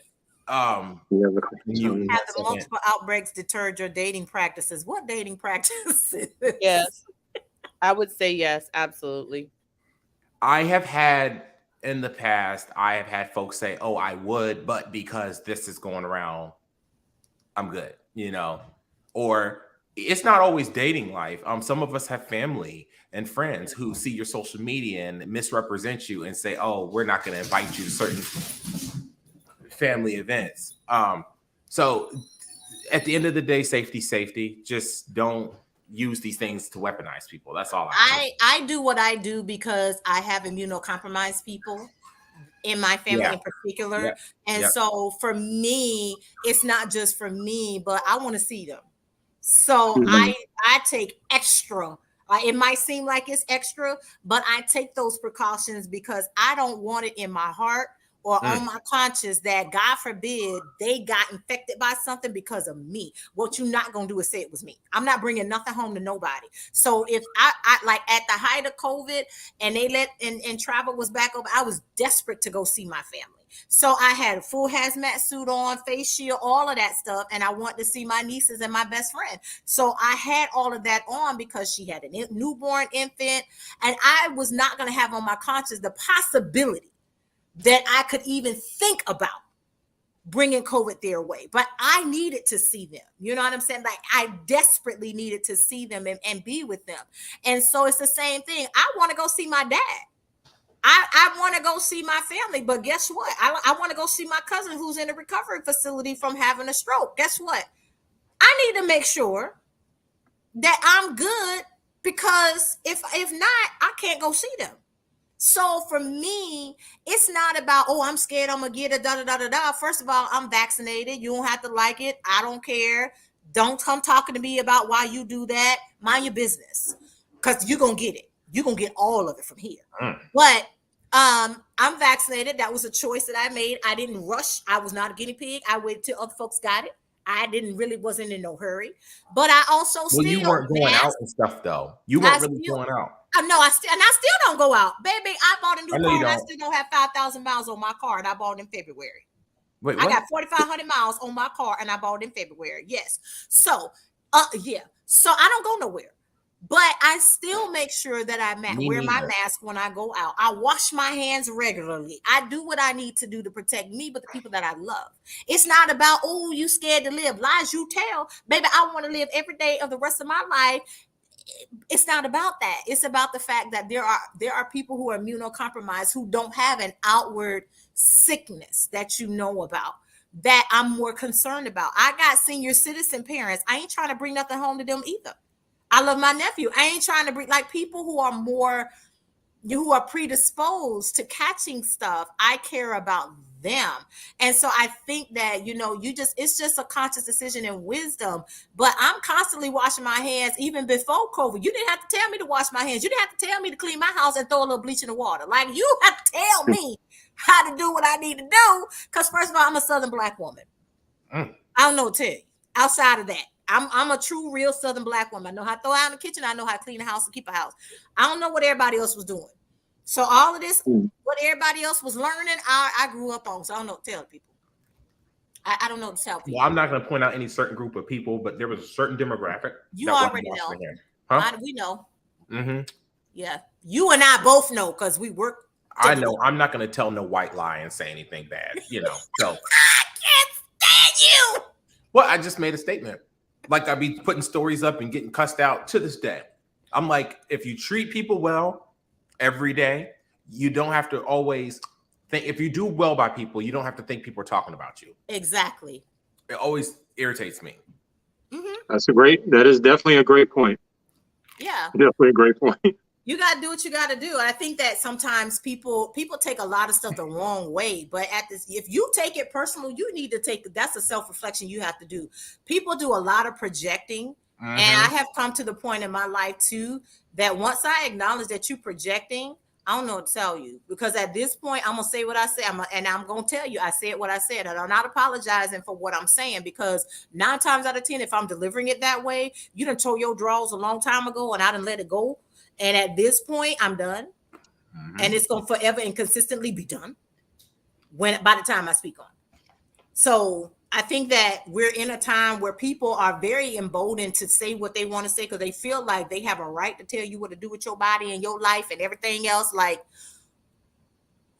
have the multiple outbreaks deterred your dating practices? What dating practices? Yes, I would say yes, absolutely. I have had in the past. I have had folks say, "Oh, I would," but because this is going around, I'm good. Or it's not always dating life. Some of us have family and friends who see your social media and misrepresent you and say, "Oh, we're not going to invite you to certain family events." So at the end of the day, safety. Just don't use these things to weaponize people. That's all. I do what I do because I have immunocompromised people in my family in particular. And so for me, it's not just for me, but I want to see them. So I take extra. It might seem like it's extra, but I take those precautions because I don't want it in my heart or on my conscience that, God forbid, they got infected by something because of me. What you're not going to do is say it was me. I'm not bringing nothing home to nobody. So if I like at the height of COVID and and travel was back over, I was desperate to go see my family. So I had a full hazmat suit on, face shield, all of that stuff. And I wanted to see my nieces and my best friend. So I had all of that on because she had a newborn infant. And I was not going to have on my conscience the possibility that I could even think about bringing COVID their way. But I needed to see them. You know what I'm saying? Like I desperately needed to see them and be with them. And so it's the same thing. I want to go see my dad. I want to go see my family, but guess what? I want to go see my cousin who's in a recovery facility from having a stroke. Guess what? I need to make sure that I'm good because if not, I can't go see them. So for me, it's not about, oh, I'm scared I'm going to get it, da-da-da-da-da. First of all, I'm vaccinated. You don't have to like it. I don't care. Don't come talking to me about why you do that. Mind your business because you're going to get it. You're going to get all of it from here. But I'm vaccinated. That was a choice that I made. I didn't rush. I was not a guinea pig. I waited till other folks got it. I wasn't in no hurry. But I also you weren't going out and stuff though. You weren't going out. No, I still don't go out, baby. I bought a new car. And I still don't have 5,000 miles on my car, and I bought it in February. Wait, what? I got 4,500 miles on my car, and I bought it in February. Yes. So, So I don't go nowhere. But I still make sure that I wear my mask when I go out. I wash my hands regularly. I do what I need to do to protect me, but the people that I love. It's not about, oh, you scared to live. Lies you tell. Baby, I want to live every day of the rest of my life. It's not about that. It's about the fact that there are people who are immunocompromised who don't have an outward sickness that you know about, that I'm more concerned about. I got senior citizen parents. I ain't trying to bring nothing home to them either. I love my nephew. I ain't trying to bring like people who are predisposed to catching stuff. I care about them. And so I think that, it's just a conscious decision and wisdom, but I'm constantly washing my hands even before COVID. You didn't have to tell me to wash my hands. You didn't have to tell me to clean my house and throw a little bleach in the water. Like you have to tell me how to do what I need to do. Because first of all, I'm a Southern Black woman. I don't know what to tell you outside of that. I'm a true, real Southern Black woman. I know how to throw out in the kitchen. I know how to clean the house and keep a house. I don't know what everybody else was doing. So all of this, what everybody else was learning, I grew up on. So I don't know what to tell people. I don't know what to tell people. Well, I'm not going to point out any certain group of people, but there was a certain demographic. You already know. Huh? We know. Mm-hmm. Yeah. You and I both know because we work together. I know. I'm not going to tell no white lie and say anything bad, So I can't stand you. Well, I just made a statement. Like I be putting stories up and getting cussed out to this day. I'm like, if you treat people well every day, you don't have to always think. If you do well by people, you don't have to think people are talking about you. Exactly. It always irritates me. Mm-hmm. That is definitely a great point. Yeah. Definitely a great point. You got to do what you got to do. And I think that sometimes people take a lot of stuff the wrong way, but if you take it personal, you need to that's a self-reflection you have to do. People do a lot of projecting. And I have come to the point in my life too, that once I acknowledge that you're projecting, I don't know what to tell you, because at this point, I'm going to say what I say. And I'm going to tell you, I said what I said, and I'm not apologizing for what I'm saying, because 9 times out of 10, if I'm delivering it that way, you done told your draws a long time ago and I done let it go. And at this point, I'm done. And it's going to forever and consistently be done by the time I speak on. So I think that we're in a time where people are very emboldened to say what they want to say, because they feel like they have a right to tell you what to do with your body and your life and everything else. Like,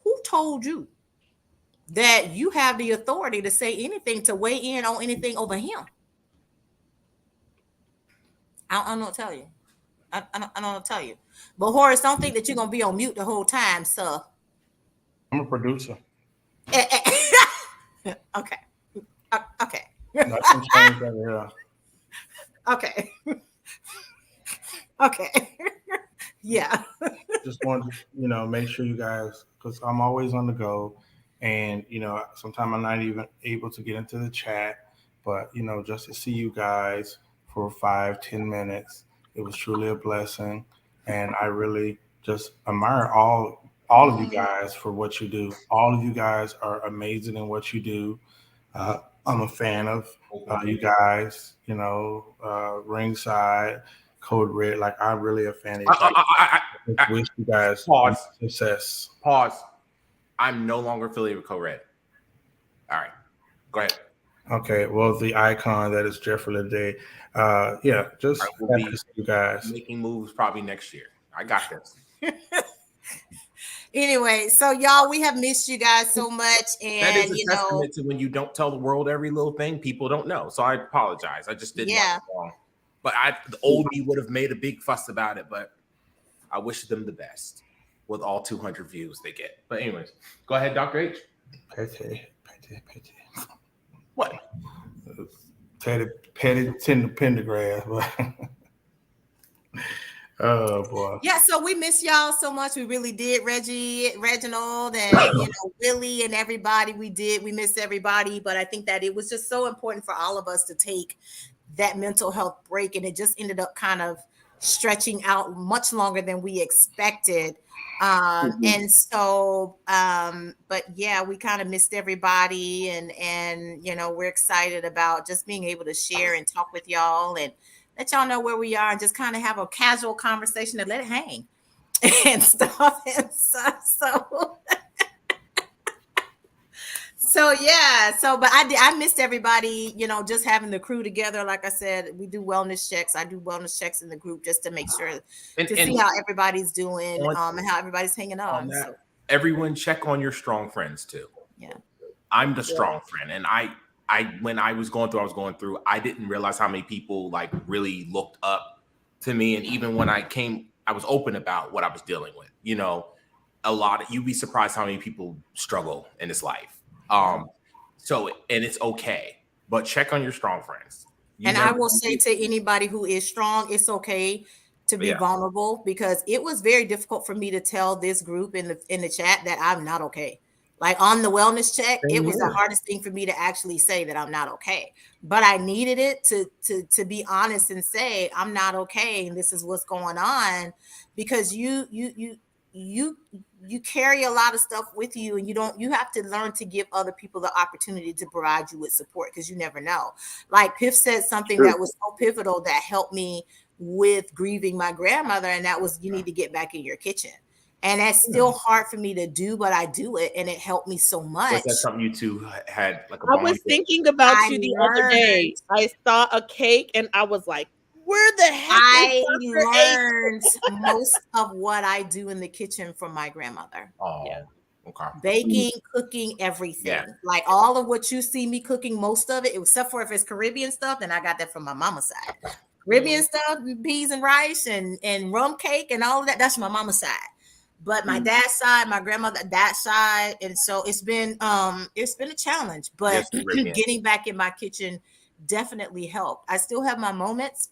who told you that you have the authority to say anything, to weigh in on anything over him? I don't know what to tell you. I don't know what to tell you. But Horace, don't think that you're going to be on mute the whole time, sir. I'm a producer. Okay. Okay. That's some change right here. Okay. Okay. Yeah. Just want to, make sure you guys, because I'm always on the go, and sometimes I'm not even able to get into the chat, but just to see you guys for 5-10 minutes, it was truly a blessing, and I really just admire all of you guys for what you do. All of you guys are amazing in what you do. I'm a fan of you guys, ringside, Code Red. Like, I'm really a fan of you guys. I wish you guys success. Pause. I'm no longer affiliated with Code Red. All right. Go ahead. Okay. Well, the icon that is Jeffrey Leday. Just happy to see you guys. Making moves probably next year. I got this. Anyway, so y'all, we have missed you guys so much, and that is a testament to when you don't tell the world every little thing, people don't know. So I apologize. I just didn't want it wrong. But the old me would have made a big fuss about it, but I wish them the best with all 200 views they get. But anyways, go ahead, Dr. H. Petty. What? Petty pentagram. Oh boy. Yeah, so we miss y'all so much. We really did. Reginald, and Willie and everybody. We miss everybody, but I think that it was just so important for all of us to take that mental health break, and it just ended up kind of stretching out much longer than we expected. And so but yeah, we kind of missed everybody, and we're excited about just being able to share and talk with y'all and let y'all know where we are, and just kind of have a casual conversation and let it hang and stuff. And so yeah. So, but I missed everybody, just having the crew together. Like I said, we do wellness checks. I do wellness checks in the group just to make sure to see how everybody's doing, and how everybody's hanging on. So. Everyone check on your strong friends too. Yeah. I'm the strong friend, and when I was going through, I didn't realize how many people like really looked up to me. And even when I was open about what I was dealing with, you'd be surprised how many people struggle in this life. So, and it's okay, but check on your strong friends. I will say to anybody who is strong, it's okay to be vulnerable, because it was very difficult for me to tell this group in the chat that I'm not okay. Like on the wellness check, it was the hardest thing for me to actually say that I'm not okay. But I needed it to be honest and say I'm not okay, and this is what's going on, because you carry a lot of stuff with you, and you have to learn to give other people the opportunity to provide you with support, because you never know. Like Piff said something that was so pivotal that helped me with grieving my grandmother, and that was, you need to get back in your kitchen. And that's still hard for me to do, but I do it, and it helped me so much. Was that something you two had? I was thinking about you the other day. I saw a cake, and I was like, where the heck I learned most of what I do in the kitchen from my grandmother. Oh, yeah. Okay. Baking, cooking, everything. Yeah. Like all of what you see me cooking, most of it, except for if it's Caribbean stuff, then I got that from my mama's side. Caribbean stuff, peas and rice and rum cake and all of that, that's my mama's side. But my dad's side, my grandmother, that side, and so it's been a challenge. But getting back in my kitchen definitely helped. I still have my moments,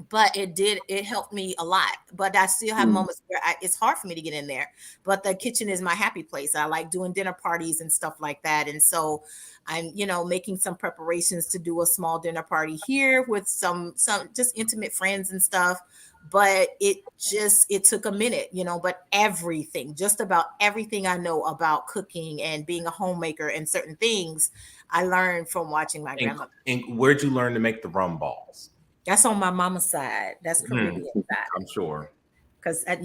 but it helped me a lot. But I still have moments where it's hard for me to get in there, but the kitchen is my happy place. I like doing dinner parties and stuff like that, and so I'm making some preparations to do a small dinner party here with some just intimate friends and stuff. But it took a minute, but just about everything I know about cooking and being a homemaker and certain things I learned from watching my grandma. And where'd you learn to make the rum balls? That's on my mama's side. That's Caribbean side. I'm sure. Because I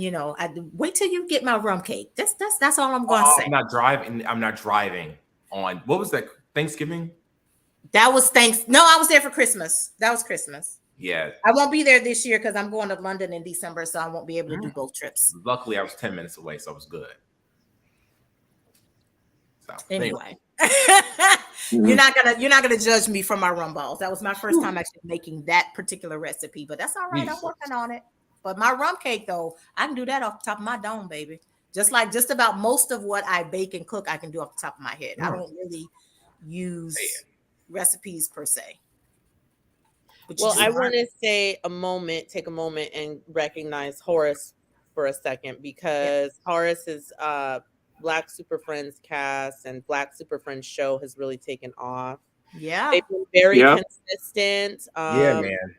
wait till you get my rum cake. That's all I'm going to say. I'm not driving on. What was that? Thanksgiving? That was No, I was there for Christmas. That was Christmas. Yeah. I won't be there this year because I'm going to London in December, so I won't be able to do both trips. Luckily, I was 10 minutes away, so it was good. So anyway. You're not gonna judge me for my rum balls. That was my first time actually making that particular recipe, but that's all right. I'm working on it. But my rum cake, though, I can do that off the top of my dome, baby. Just about most of what I bake and cook, I can do off the top of my head. I don't really use recipes per se. Well, I want to take a moment and recognize Horace for a second, because Horace is Black Super Friends cast and Black Super Friends show has really taken off. Yeah, they've been very consistent. Yeah, man.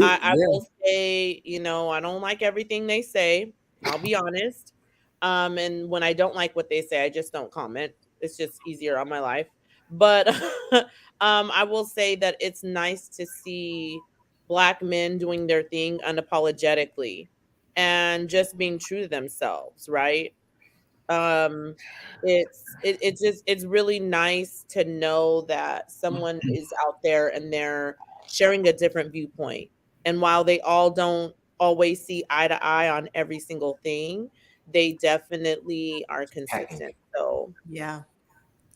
I will say, I don't like everything they say. I'll be honest. And when I don't like what they say, I just don't comment. It's just easier on my life. But I will say that it's nice to see Black men doing their thing unapologetically and just being true to themselves, right? It's really nice to know that someone is out there and they're sharing a different viewpoint. And while they all don't always see eye to eye on every single thing, they definitely are consistent. So yeah,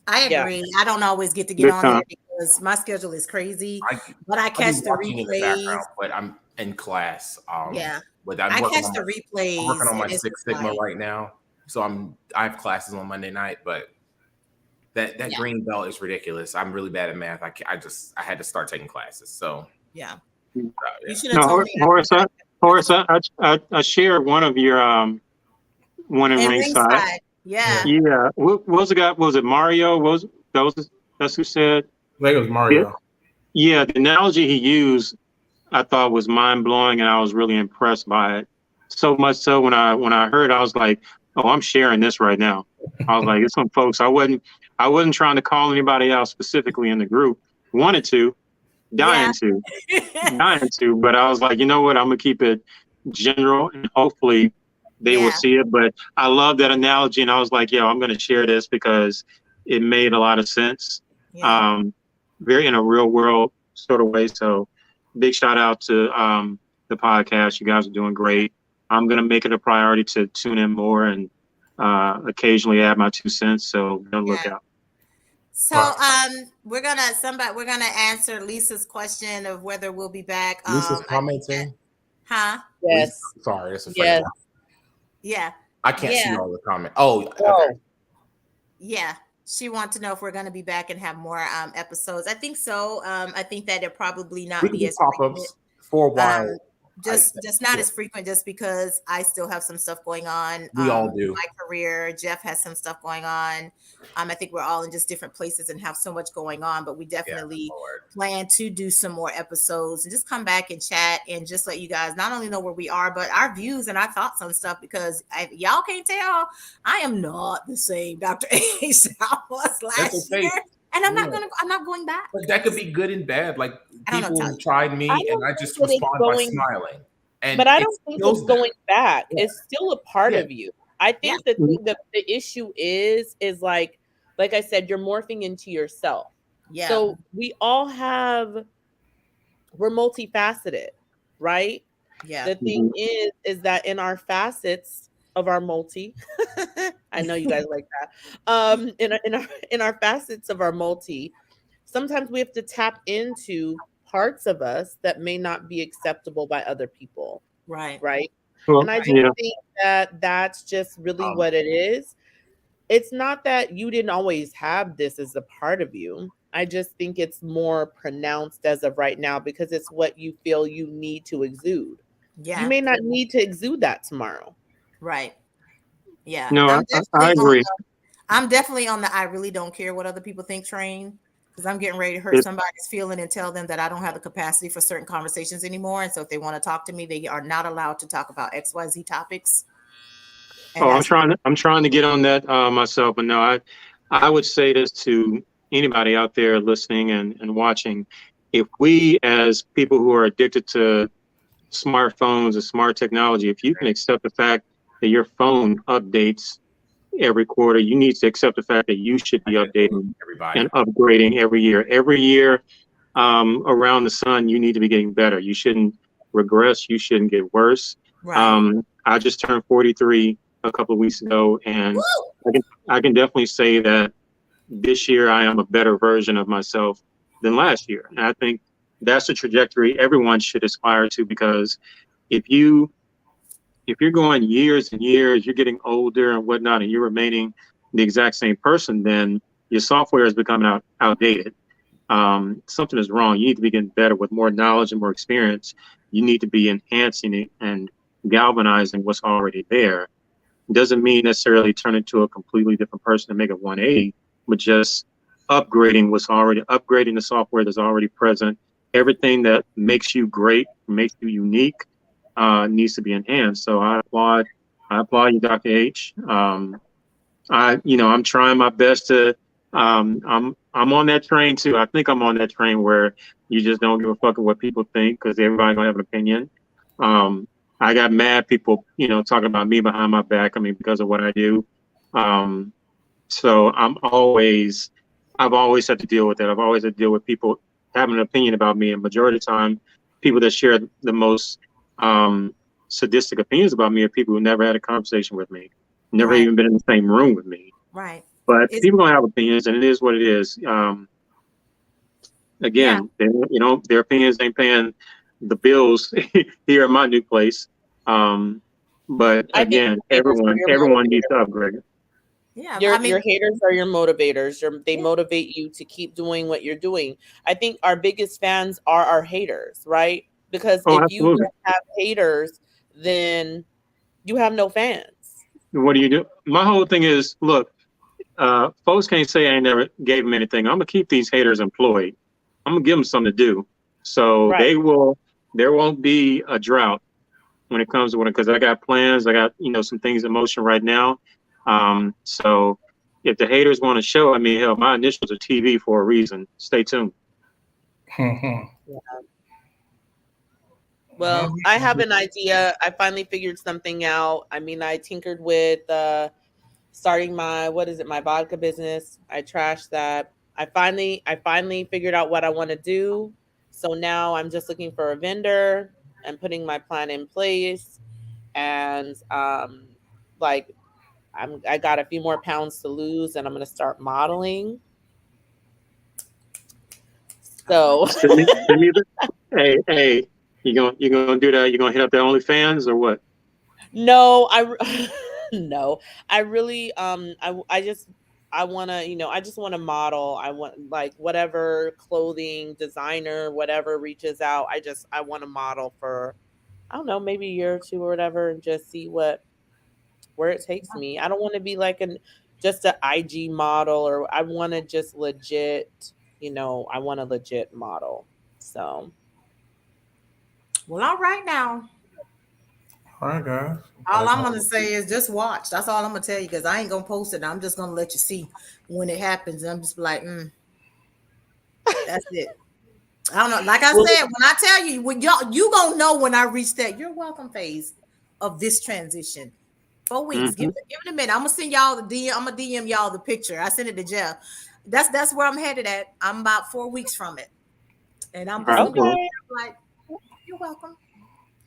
I agree. Yeah. I don't always get to get on there because my schedule is crazy, but I catch the replays. But I'm in class. But I catch the replays. I'm working on my Six Sigma right now. So I have classes on Monday night, but that green belt is ridiculous. I'm really bad at math. I had to start taking classes. So yeah. You should have told me. Horace, I shared one of your one in ringside. Yeah. Yeah. What was the guy? Was it Mario? That's who said? I think it was Mario. Yeah. The analogy he used, I thought was mind blowing, and I was really impressed by it. So much so when I heard, I was like, "Oh, I'm sharing this right now." I was like, "It's some folks." I wasn't trying to call anybody out specifically in the group. Wanted to, dying to, but I was like, you know what? I'm gonna keep it general, and hopefully they will see it. But I love that analogy, and I was like, I'm gonna share this because it made a lot of sense. Very in a real world sort of way. So big shout out to the podcast. You guys are doing great. I'm going to make it a priority to tune in more and occasionally add my 2 cents. So don't look out. So we're gonna answer Lisa's question of whether we'll be back. Lisa's commenting. Huh? Yes. Lisa, sorry, that's a funny one. Yeah. I can't see all the comments. Oh, okay. Yeah. She wants to know if we're going to be back and have more episodes. I think so. I think that it'll probably not be as pop-ups for a while. Just not as frequent, just because I still have some stuff going on. We all do. My career. Jeff has some stuff going on. I think we're all in just different places and have so much going on, but we definitely plan to do some more episodes and just come back and chat and just let you guys not only know where we are, but our views and our thoughts on stuff, because y'all can't tell, I am not the same Dr. H I was last year. And I'm not going back. But that could be good and bad. Like, people have tried me and I just respond by smiling. But I don't think it's going back. It's still a part of you. I think that the issue is like I said, you're morphing into yourself. Yeah. So we're multifaceted, right? Yeah. The thing is that in our facets of our multi, I know you guys like that. In our facets of our multi, sometimes we have to tap into parts of us that may not be acceptable by other people. Right. Well, and I just think that that's just really what it is. It's not that you didn't always have this as a part of you. I just think it's more pronounced as of right now because it's what you feel you need to exude. Yeah. You may not need to exude that tomorrow. Right. Yeah. No, I agree. I'm definitely on the I really don't care what other people think train, because I'm getting ready to hurt somebody's feeling and tell them that I don't have the capacity for certain conversations anymore. And so if they want to talk to me, they are not allowed to talk about XYZ topics. And I'm trying to get on that myself, but no, I would say this to anybody out there listening and watching. If we, as people who are addicted to smartphones and smart technology, if you can accept the fact that your phone updates every quarter, you need to accept the fact that you should be updating and upgrading every year. Every year around the sun, you need to be getting better. You shouldn't regress. You shouldn't get worse. Right. I just turned 43 a couple of weeks ago, and I can definitely say that this year I am a better version of myself than last year. And I think that's the trajectory everyone should aspire to, because if you're going years and years, you're getting older and whatnot, and you're remaining the exact same person, then your software is becoming outdated. Something is wrong. You need to be getting better with more knowledge and more experience. You need to be enhancing it and galvanizing what's already there. It doesn't mean necessarily turn into a completely different person and make it 180, but just upgrading the software that's already present. Everything that makes you great, makes you unique, needs to be enhanced. So I applaud you, Dr. H. I'm trying my best to. I'm on that train too. I think I'm on that train where you just don't give a fuck what people think, because everybody gonna have an opinion. I got mad people, talking about me behind my back. I mean, because of what I do. So I've always had to deal with that. I've always had to deal with people having an opinion about me, and majority of the time, people that share the most sadistic opinions about me are people who never had a conversation with me, never even been in the same room with me. Right. But people gonna have opinions, and it is what it is. Again, their opinions ain't paying the bills here at my new place. But again, everyone needs to upgrade. Yeah, your haters are your motivators. They motivate you to keep doing what you're doing. I think our biggest fans are our haters, right? Because if you don't have haters, then you have no fans. What do you do? My whole thing is, look, folks can't say I ain't never gave them anything. I'm gonna keep these haters employed. I'm gonna give them something to do. So there won't be a drought when it comes to because I got plans. I got, some things in motion right now. So if the haters want to show, hell, my initials are TV for a reason. Stay tuned. Well, I have an idea. I finally figured something out. I tinkered with starting my vodka business. I trashed that. I finally figured out what I want to do. So now I'm just looking for a vendor and putting my plan in place. And I got a few more pounds to lose, and I'm going to start modeling. So hey, you gonna do that? You gonna hit up the OnlyFans or what? No, no. I really I just want to, I just want to model. I want whatever clothing designer, whatever reaches out. I want to model for, I don't know, maybe a year or two or whatever, and just see where it takes me. I don't want to be just an IG model, or I want to just legit, I want a legit model. So. Well, all right now. All right, guys. All I'm going to say is just watch. That's all I'm going to tell you, because I ain't going to post it. I'm just going to let you see when it happens. And I'm just like, that's it. I don't know. Like I said, when I tell you, when you going to know when I reach that you're welcome phase of this transition. 4 weeks. Mm-hmm. Give it a minute. I'm going to send y'all the DM. I'm going to DM y'all the picture. I sent it to Jeff. That's where I'm headed at. I'm about 4 weeks from it. And I'm just like, you're welcome.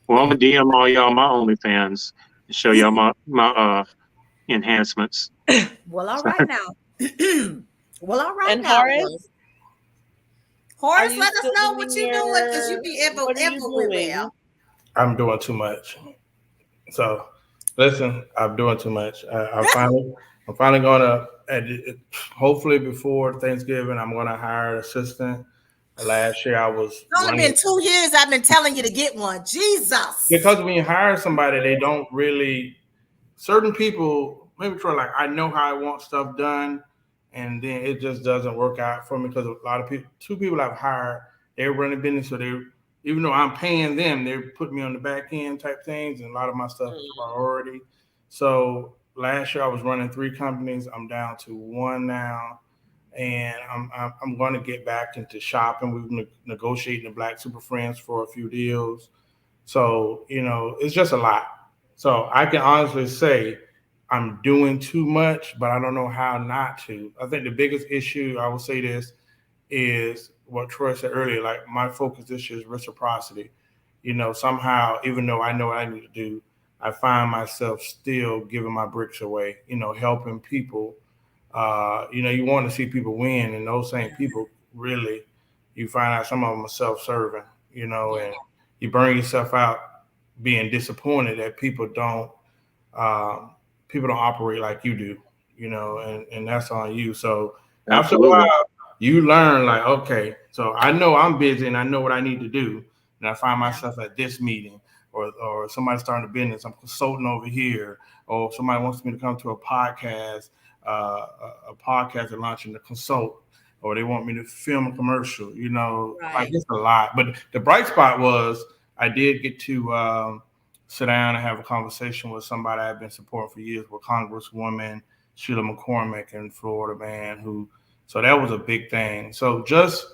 Well, I'm gonna DM all y'all my OnlyFans and show y'all my enhancements. Well, all right now. Well, all right and now. Horace, let us know what you're doing, because you be everywhere. I'm doing too much. So, listen, I'm doing too much. I'm finally going to hopefully before Thanksgiving, I'm going to hire an assistant. Last year, I was It's only been 2 years I've been telling you to get one. Jesus. Because when you hire somebody, they don't really, certain people, maybe try like, I know how I want stuff done, and then it just doesn't work out for me because a lot of people, 2 people I've hired, they're running business, so they, even though I'm paying them, they're putting me on the back end type things, and a lot of my stuff is priority. So last year I was running 3 companies. I'm down to 1 now, and I'm going to get back into shopping. We've negotiating the Black Super Friends for a few deals. So, it's just a lot. So I can honestly say I'm doing too much, but I don't know how not to. I think the biggest issue, I will say this, is what Troy said earlier. Like, my focus this year is reciprocity. Somehow, even though I know what I need to do, I find myself still giving my bricks away, helping people. You want to see people win, and those same people really, you find out some of them are self-serving, and you burn yourself out being disappointed that people don't operate like you do, and that's on you. So after a while, you learn like, okay, so I know I'm busy and I know what I need to do, and I find myself at this meeting, or somebody starting a business, I'm consulting over here, or somebody wants me to come to a podcast and launching to consult, or they want me to film a commercial, like it's a lot. But the bright spot was I did get to sit down and have a conversation with somebody I've been supporting for years, with Congresswoman Sheila McCormick in Florida, man, so that was a big thing. So just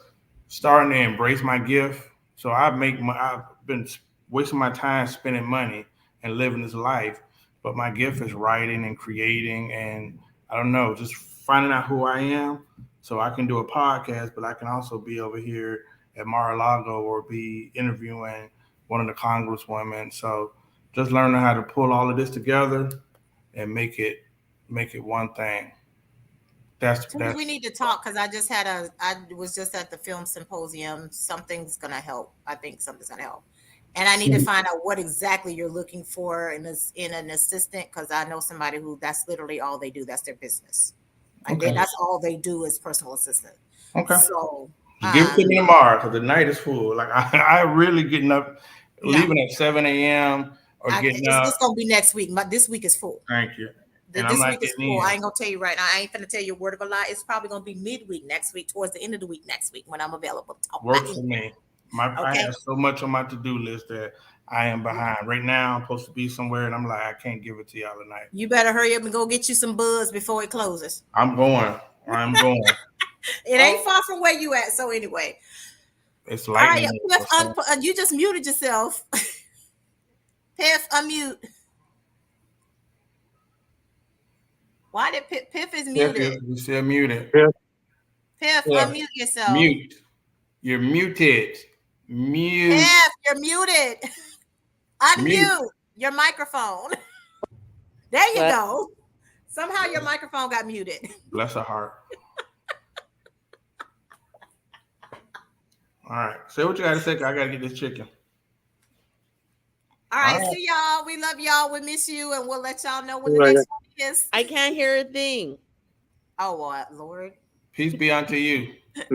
starting to embrace my gift. So I've been wasting my time spending money and living this life, but my gift is writing and creating, and I don't know, just finding out who I am so I can do a podcast, but I can also be over here at Mar-a-Lago or be interviewing one of the congresswomen. So just learning how to pull all of this together and make it one thing. We need to talk, because I was just at the film symposium. Something's gonna help. I think something's gonna help. And I need to find out what exactly you're looking for in an assistant, because I know somebody who that's literally all they do. That's their business. Like that's all they do is personal assistant. Okay. So give it to me tomorrow, because the night is full. Like I really getting up, leaving at 7 a.m. or getting up. It's gonna be next week. This week is full. Thank you. This week is full. I ain't gonna tell you right now. I ain't gonna tell you a word of a lie. It's probably gonna be midweek next week, towards the end of the week next week, when I'm available to talk. Works for me. I have so much on my to-do list that I am behind. Right now, I'm supposed to be somewhere, and I'm like, I can't give it to y'all tonight. You better hurry up and go get you some buzz before it closes. I'm going. It ain't far from where you at. So anyway, it's lightning. All right, you just muted yourself. Piff, unmute. Why did Piff is muted? You're still muted. Piff, unmute yourself. Mute. You're muted. Mute. Piff, you're muted. Unmute your microphone. There you go. Somehow your microphone got muted. Bless her heart. All right. Say what you got to say, 'cause I got to get this chicken. All right. See y'all. We love y'all. We miss you, and we'll let y'all know when the next one is. I can't hear a thing. Oh, Lord. Peace be unto you. Make